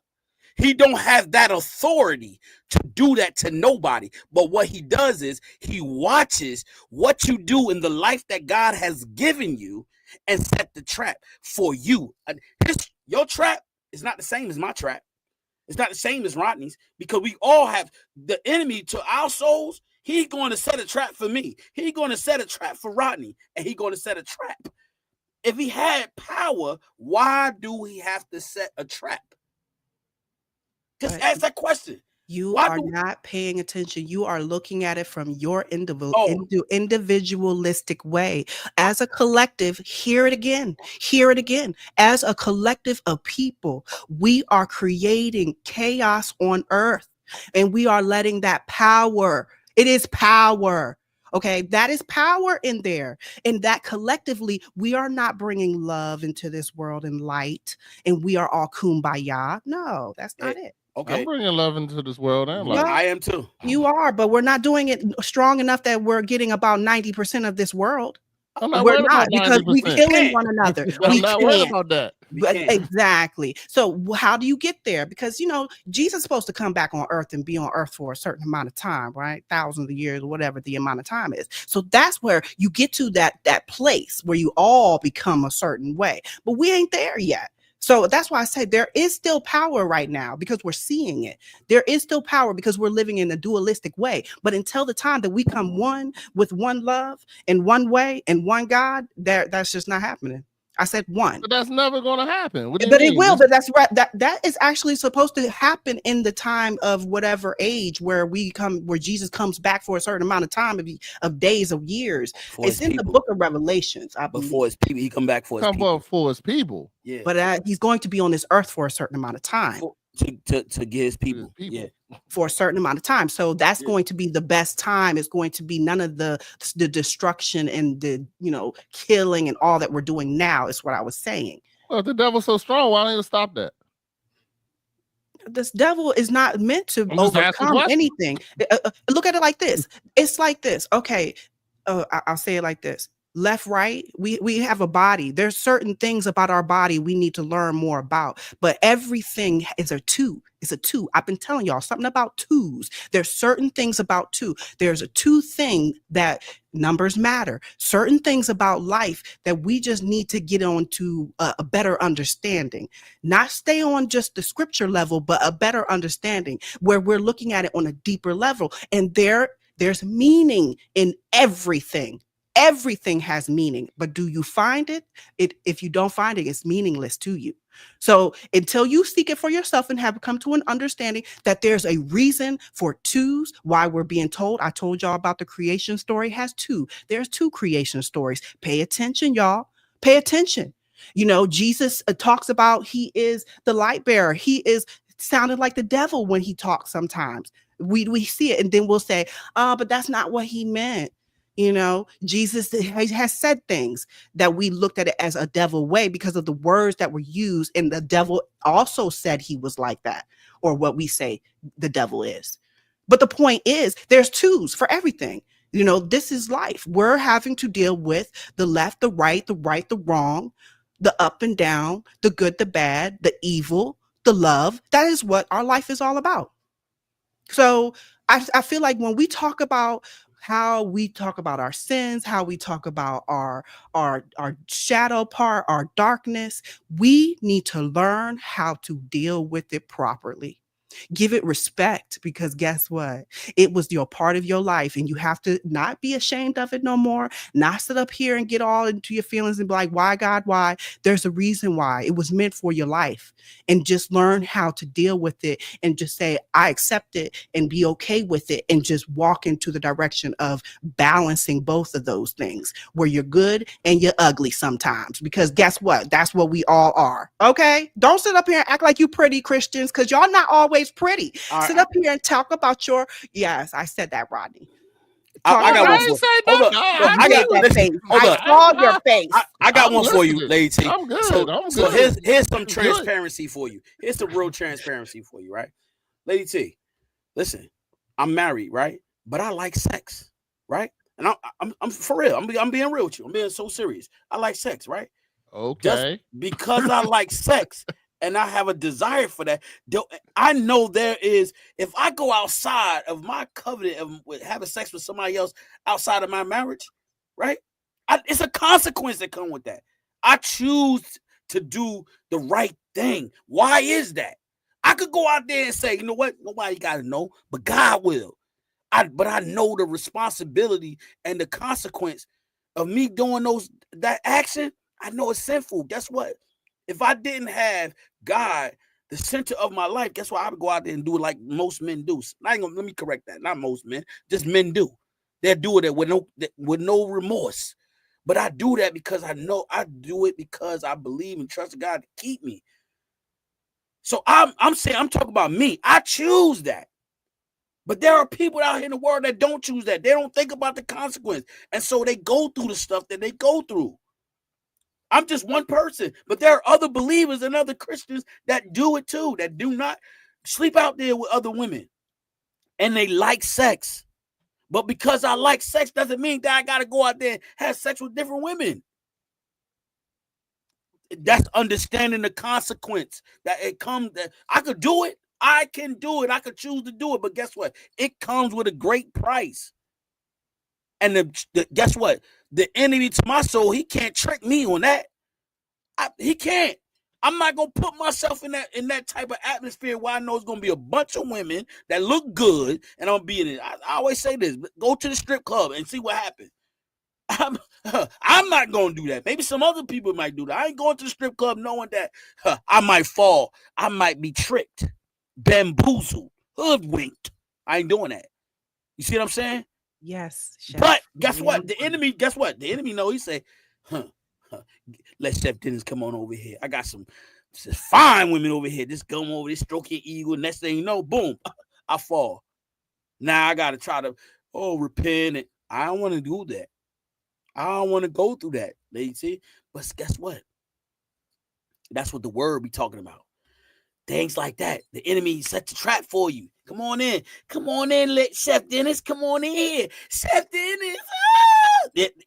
He don't have that authority to do that to nobody. But what he does is he watches what you do in the life that God has given you and set the trap for you. Your trap is not the same as my trap. It's not the same as Rodney's because we all have the enemy to our souls. He's going to set a trap for me. He's going to set a trap for Rodney, and he's going to set a trap. If he had power, why do he have to set a trap? Just But ask that question. you Why are do not paying attention. You are looking at it from your oh individualistic way. As a collective, hear it again. Hear it again. As a collective of people, we are creating chaos on earth and we are letting that power. It is power. Okay, that is power in there. And that collectively, we are not bringing love into this world and light, and we are all kumbaya. No, that's not it. I'm okay? bringing love into this world and Yeah, light. Well, I am too. you are, but we're not doing it strong enough that we're getting about 90% of this world. I'm not We're worried not about because we 90%. killing Can't. one another. I'm We not worried can't. about that. We But can't. exactly. So how do you get there? Because Jesus is supposed to come back on earth and be on earth for a certain amount of time, right? Thousands of years, whatever the amount of time is. So that's where you get to that place where you all become a certain way. But we ain't there yet. So that's why I say there is still power right now because we're seeing it. There is still power because we're living in a dualistic way. But until the time that we come one with one love and one way and one God, that's just not happening. I said one. But that's never going to happen. What do you But it mean? will. But that's right. That is actually supposed to happen in the time of whatever age where Jesus comes back for a certain amount of time of days of years. For It's his in the people. book of Revelations, I But believe. for his people, he come back for his Come people. up for his people. Yeah. But he's going to be on this earth for a certain amount of time. To get his people. people. Yeah. For a certain amount of time. So that's Yeah. going to be the best time. It's going to be none of the destruction and the killing and all that we're doing now is what I was saying. Well, if the devil's so strong, why don't you stop that? This devil is not meant to I'm just asking overcome questions. anything. Look at it like this. It's like this. Okay. I'll say it like this. Left, right. We have a body. There's certain things about our body we need to learn more about. But everything is a two. It's a two. I've been telling y'all something about twos. There's certain things about two. There's a two thing that numbers matter. Certain things about life that we just need to get on to a better understanding. Not stay on just the scripture level, but a better understanding where we're looking at it on a deeper level. And there's meaning in everything. Everything has meaning, but do you find it? If you don't find it, it's meaningless to you. So until you seek it for yourself and have come to an understanding that there's a reason for twos, why we're being told. I told y'all about the creation story has two. There's two creation stories. Pay attention, y'all. Pay attention. Jesus talks about he is the light bearer. He is sounded like the devil when he talks sometimes. We see it and then we'll say, but that's not what he meant. Jesus has said things that we looked at it as a devil way because of the words that were used. And the devil also said he was like that, or what we say the devil is. But the point is there's twos for everything. This is life. We're having to deal with the left, the right, the wrong, the up and down, the good, the bad, the evil, the love. That is what our life is all about. So I feel like when we talk about how we talk about our sins, how we talk about our shadow part, our darkness, we need to learn how to deal with it properly. Give it respect, because guess what? It was your part of your life, and you have to not be ashamed of it no more. Not sit up here and get all into your feelings and be like, why, God, why? There's a reason why. It was meant for your life. And just learn how to deal with it and just say, I accept it, and be okay with it, and just walk into the direction of balancing both of those things, where you're good and you're ugly sometimes. Because guess what? That's what we all are. Okay? Don't sit up here and act like you pretty Christians, because y'all not always pretty. Sit up here and talk about your, yes, I said that, Rodney. I got one ain't for say hold up. nothing. Look, I got that listen, face. hold I up. saw your face. I got I'm one for you, listening. Lady T. I'm good. So, I'm so good. here's some I'm good. transparency for you. Here's some real transparency for you, right? Lady T, listen, I'm married, right? But I like sex, right? And I'm for real. I'm being real with you. I'm being so serious. I like sex, right? Just Okay. because I like sex and I have a desire for that, I know there is, if I go outside of my covenant of having sex with somebody else outside of my marriage, right? It's a consequence that come with that. I choose to do the right thing. Why is that? I could go out there and say, you know what? Nobody got to know, but God will. But I know the responsibility and the consequence of me doing that action. I know it's sinful. Guess what? If I didn't have God, the center of my life, guess what? I would go out there and do it like most men do. Let me correct that. Not most men, just men do. They'll do it with no remorse. But I do that because I know I do it because I believe and trust God to keep me. So I'm talking about me. I choose that. But there are people out here in the world that don't choose that. They don't think about the consequence. And so they go through the stuff that they go through. I'm just one person, but there are other believers and other Christians that do it too, that do not sleep out there with other women. And they like sex. But because I like sex doesn't mean that I got to go out there and have sex with different women. That's understanding the consequence that it comes. That I could do it. I can do it. I could choose to do it. But guess what? It comes with a great price. And guess what? The enemy to my soul, he can't trick me on that. He can't. I'm not gonna put myself in that type of atmosphere where I know it's gonna be a bunch of women that look good, and I'm gonna be in it. I always say this: go to the strip club and see what happens. I'm not gonna do that. Maybe some other people might do that. I ain't going to the strip club knowing that I might fall. I might be tricked, bamboozled, hoodwinked. I ain't doing that. You see what I'm saying? Yes, Chef. But guess what? The enemy, guess what? The enemy know. He say, let Chef Dennis come on over here. I got some fine women over here. Just come over, this stroke your ego. Next thing you know, boom, I fall. Now I got to try to, repent. And I don't want to do that. I don't want to go through that, lady. But guess what? That's what the word be talking about. Things like that. The enemy sets a trap for you. Come on in. Come on in, let Chef Dennis. Come on in here. Chef Dennis.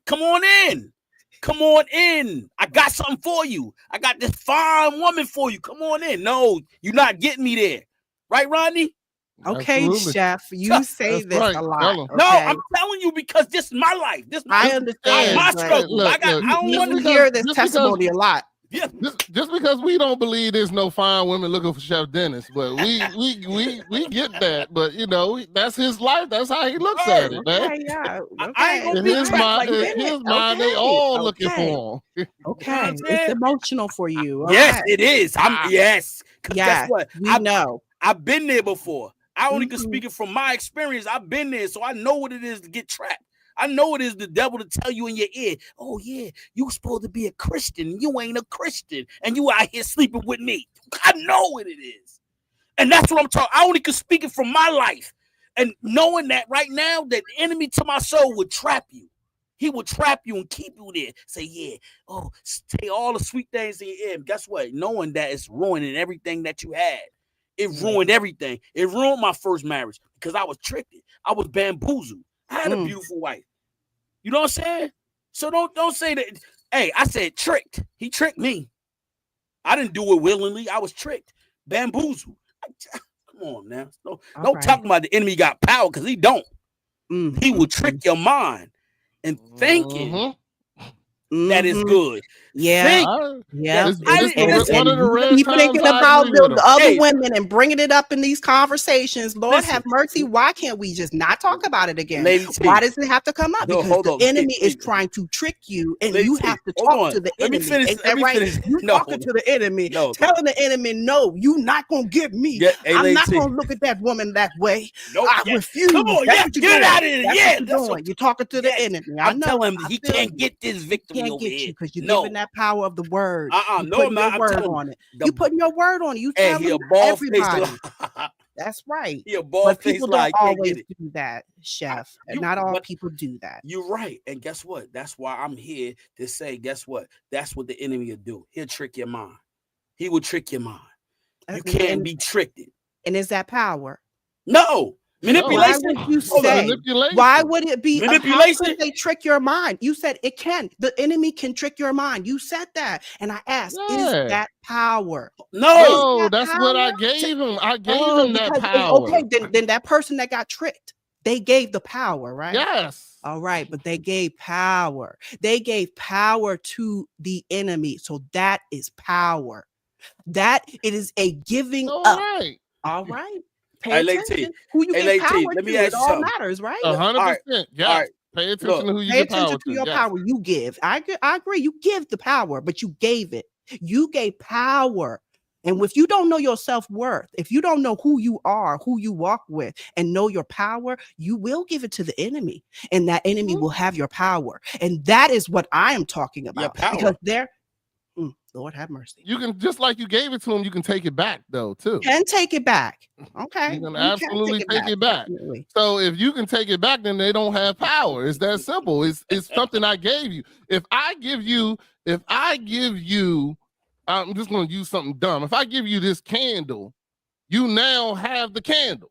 Come on in. Come on in. I got something for you. I got this fine woman for you. Come on in. No, you're not getting me there. Right, Rodney? Okay, Absolutely. Chef, you say That's this right. a lot. Tell 'em. Okay? No, I'm telling you because this is my life. This I is understand. my but struggle. Look, I don't You want to hear this testimony a lot. Yeah. Just because we don't believe there's no fine women looking for Chef Dennis, but we get that. But you know, that's his life. That's how he looks at it, man. Okay, yeah. I ain't gonna In be his trapped mind, like in that. his mind, they all looking for him. Okay, I'm it's saying? emotional for you. Yes, Okay. it is. Yes. Because Yeah, guess what? we know. I've been there before. I only can Mhm. speak it from my experience. I've been there, so I know what it is to get trapped. I know what it is the devil to tell you in your ear, oh yeah, you supposed to be a Christian. You ain't a Christian, and you out here sleeping with me. I know what it is. And that's what I'm talking. I only can speak it from my life. And knowing that right now, that the enemy to my soul would trap you. He will trap you and keep you there. Say, yeah, say all the sweet things in your ear. And guess what? Knowing that it's ruining everything that you had. It ruined everything. It ruined my first marriage because I was tricked. I was bamboozled. I had a beautiful wife. You know what I'm saying? So don't say that. Hey, I said tricked. He tricked me. I didn't do it willingly. I was tricked, bamboozled. Come on now. Don't talk about the enemy got power because he don't. He will trick your mind and thinking. that is good. Yeah. Think Yeah. This, I this didn't listen. one of the rare Keep times thinking I about agree with him. the other Hey. women and bringing it up in these conversations. Lord Listen. have mercy. Why can't we just not talk about it again? Lady T. Why does it have to come up? No, Because hold the on. enemy is Wait. trying to trick you, and Lady you T, have to hold talk on. to the Let me enemy. finish. Ain't Let that me right? finish. You No. talking to the enemy, No. telling the enemy, no, you not gonna get me. Yeah, hey, I'm Lady not T. gonna look at that woman that way. Nope. I Yeah. refuse. Come on, That's yeah, what you're get doing. it out of here. That's Yeah, what you're that's doing. what. You're talking to the Yes. enemy. I I'm know. telling him I he feel can't you. get this He victory can't over get here. you because you're No. giving that power of the word. No, You I'm putting not. your I'm word telling on it. the- You putting your word on it. You Hey, he telling a bald faced everybody. lie. That's right. He a bald But faced people lie. don't He can't always get it. do that, Chef. You- Not all but- people do that. You're right. And guess what? That's why I'm here to say, guess what? That's what the enemy will do. He'll trick your mind. He will trick your mind. You can't be tricked. And is that power? No. Manipulation. Why would you Hold on. say? Manipulation. Why would it be? How Manipulation? could they trick your mind? You said it can. The enemy can trick your mind. You said that, and I asked, is Yeah. that power? No. No, that's what I gave him. I gave him that because power. okay, then that person that got tricked, they gave the power, right? Yes. All right, but they gave power. They gave power to the enemy. So that is power. That it is a giving All up. right. All right. Pay Hey, Lady T. attention. Who you Hey, give Lady T, power let me to, ask it you all something. matters, right? 100%. Yes. all right. Pay attention to who you Pay give power attention to your Yes. power you give. I agree. You give the power, but you gave it. You gave power. And if you don't know your self-worth, if you don't know who you are, who you walk with, and know your power, you will give it to the enemy. And that enemy will have your power. And that is what I am talking about. Your power. Because Lord have mercy. You can, just like you gave it to him, you can take it back though too. Can take it back. Okay. You can absolutely take it back. Definitely. So if you can take it back, then they don't have power. It's that simple. It's something I gave you. If I give you, I'm just going to use something dumb. If I give you this candle, you now have the candle.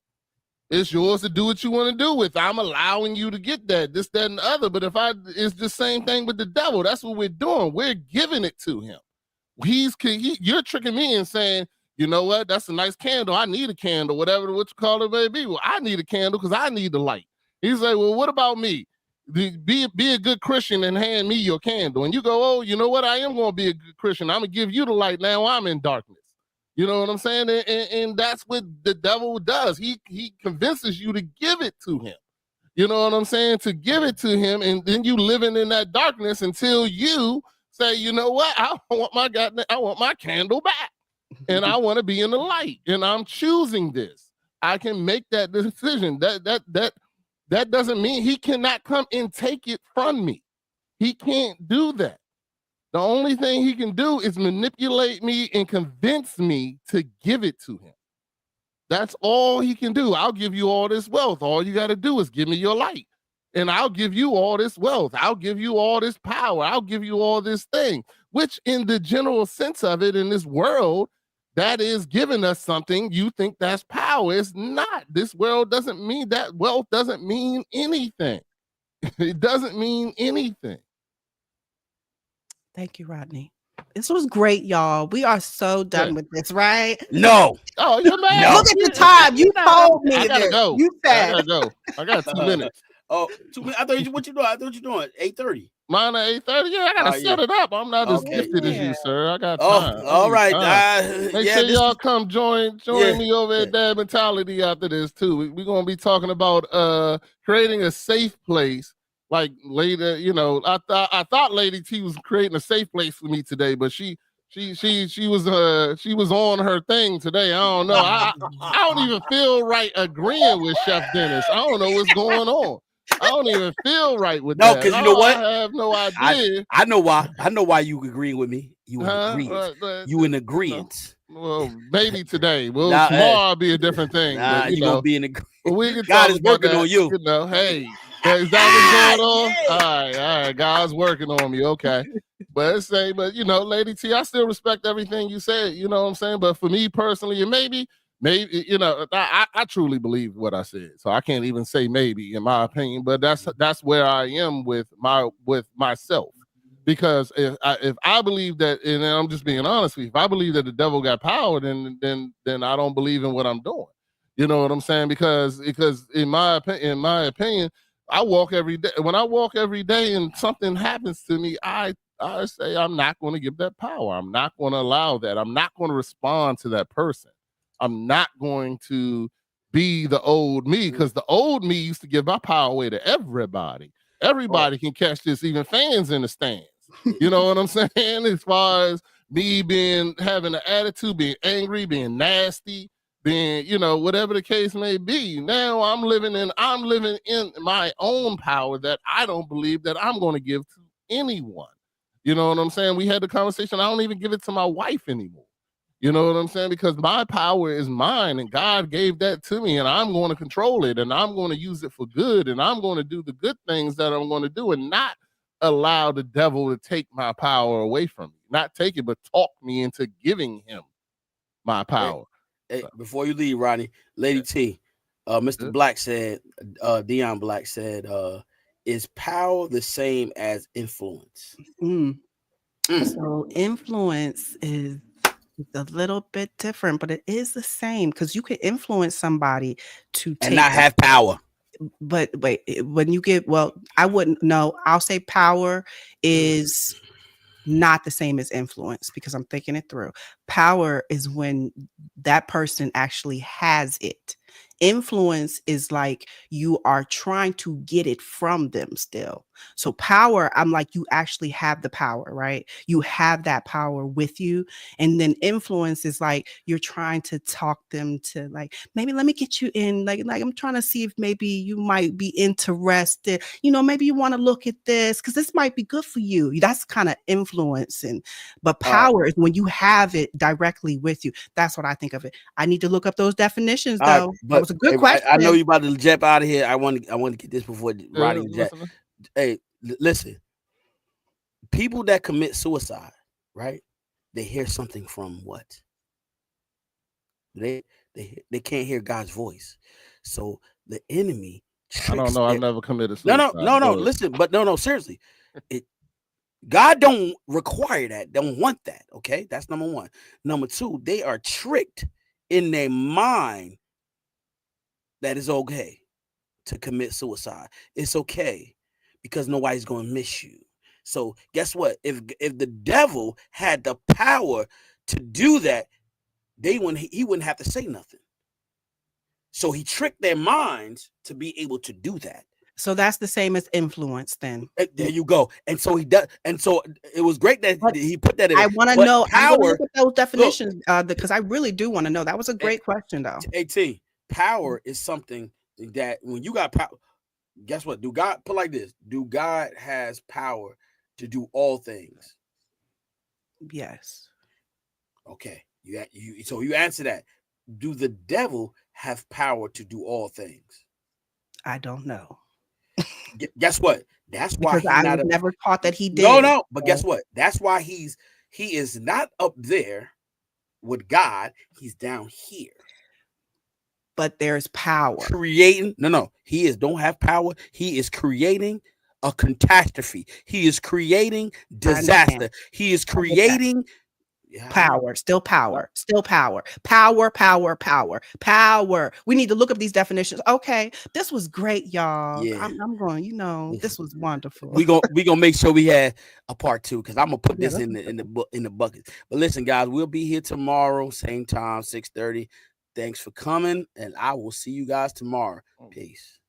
It's yours to do what you want to do with. I'm allowing you to get that, this, that, and the other. But it's the same thing with the devil. That's what we're doing. We're giving it to him. You're tricking me and saying, you know what? That's a nice candle. I need a candle, what you call it may be. Well, I need a candle because I need the light. He's like, well, what about me? Be a good Christian and hand me your candle. And you go, oh, you know what? I am going to be a good Christian. I'm going to give you the light. Now I'm in darkness. You know what I'm saying? And that's what the devil does. He convinces you to give it to him. You know what I'm saying? To give it to him, and then you living in that darkness until you say, you know what? I want my candle back, and I want to be in the light, and I'm choosing this. I can make that decision. That doesn't mean he cannot come and take it from me. He can't do that. The only thing he can do is manipulate me and convince me to give it to him. That's all he can do. I'll give you all this wealth. All you got to do is give me your light. And I'll give you all this wealth. I'll give you all this power. I'll give you all this thing, which in the general sense of it in this world, that is giving us something. You think that's power. It's not. This world doesn't mean that. Wealth doesn't mean anything. It doesn't mean anything. Thank you, Rodney. This was great, y'all. We are so done with this, right? No. Oh, you're mad. No. Look at the time. You told me I gotta this. go. You said. I gotta go. I got 2 minutes. Oh, 2 minutes. I thought what you doing? I thought you doing 8:30. Mine at 8:30. Yeah, I gotta set it up. I'm not as Okay. gifted as you, sir. I got Oh, time. all right. Make sure y'all come join me over at Dad Mentality after this too. We're gonna be talking about creating a safe place. Like later, you know, I thought Lady T was creating a safe place for me today, but she was on her thing today. I don't know. I don't even feel right agreeing with Chef Dennis. I don't know what's going on. I don't even feel right with that. No, because you know what? I have no idea. I know why. I know why you agreeing with me. You in agreement. You in agreement. Well, maybe today. Well, Nah, tomorrow will be a different thing. Nah, but, you gonna be in agreement. God is working on you. You know, hey, is that what's going on? All right. God's working on me. Okay. But you know, Lady T, I still respect everything you said. You know what I'm saying? But for me personally, and maybe, you know, I truly believe what I said. So I can't even say maybe, in my opinion. But that's where I am with myself. Because if I believe that, and I'm just being honest with you, if I believe that the devil got power, then I don't believe in what I'm doing. You know what I'm saying? Because in my opinion, I walk every day. When I walk every day and something happens to me, I I say I'm not going to give that power. I'm not going to allow that. I'm not going to respond to that person. I'm not going to be the old me, because the old me used to give my power away to everybody. Everybody can catch this, even fans in the stands. You know what I'm saying? As far as me having an attitude, being angry, being nasty, being, whatever the case may be. Now I'm living in my own power that I don't believe that I'm going to give to anyone. You know what I'm saying? We had the conversation. I don't even give it to my wife anymore. You know what I'm saying? Because my power is mine and God gave that to me, and I'm going to control it, and I'm going to use it for good, and I'm going to do the good things that I'm going to do, and not allow the devil to take my power away from me. Not take it, but talk me into giving him my power. Hey, before you leave, Ronnie, Lady T, Mr. Black said, Dion Black said, is power the same as influence? So influence is a little bit different, but it is the same, because you can influence somebody to and not have power. But wait, when you get, I wouldn't know. I'll say power is not the same as influence, because I'm thinking it through. Power is when that person actually has it. Influence is like you are trying to get it from them still. So power, I'm like, you actually have the power, right? You have that power with you. And then influence is like you're trying to talk them to, like, maybe let me get you in, like I'm trying to see if maybe you might be interested. Maybe you want to look at this because this might be good for you. That's kind of influencing. But power is when you have it directly with you. That's what I think of it. I need to look up those definitions, though. That was a good question. I know you about to jet out of here. I want to get this before Ronnie jet. Hey, listen. People that commit suicide, right? They hear something from what? They can't hear God's voice. So the enemy I don't know. I've never committed suicide. No. Listen, but no. Seriously, God don't require that. Don't want that. Okay, that's number one. Number two, they are tricked in their mind that it's okay to commit suicide. It's okay because nobody's going to miss you. So guess what? If the devil had the power to do that, he wouldn't have to say nothing. So he tricked their minds to be able to do that. So that's the same as influence then. There you go. And so he does. And so it was great that he put that in. I want to know power. Look at those definitions because I really do want to know. That was a great question, though. AT, power is something that when you got power, guess what? Do God put like this? Do God has power to do all things? Yes. Okay. So you answer that. Do the devil have power to do all things? I don't know. Guess what? That's why because I was never taught that he did. No. But guess what? That's why he is not up there with God. He's down here. But there's power. Creating. No. He don't have power. He is creating a catastrophe. He is creating disaster. He is creating power. Still power. We need to look up these definitions. Okay, this was great, y'all. Yeah. I'm going, this was wonderful. We gonna make sure we had a part 2 because I'm gonna put this in the bucket. But listen, guys, we'll be here tomorrow, same time, 6:30. Thanks for coming, and I will see you guys tomorrow. Peace.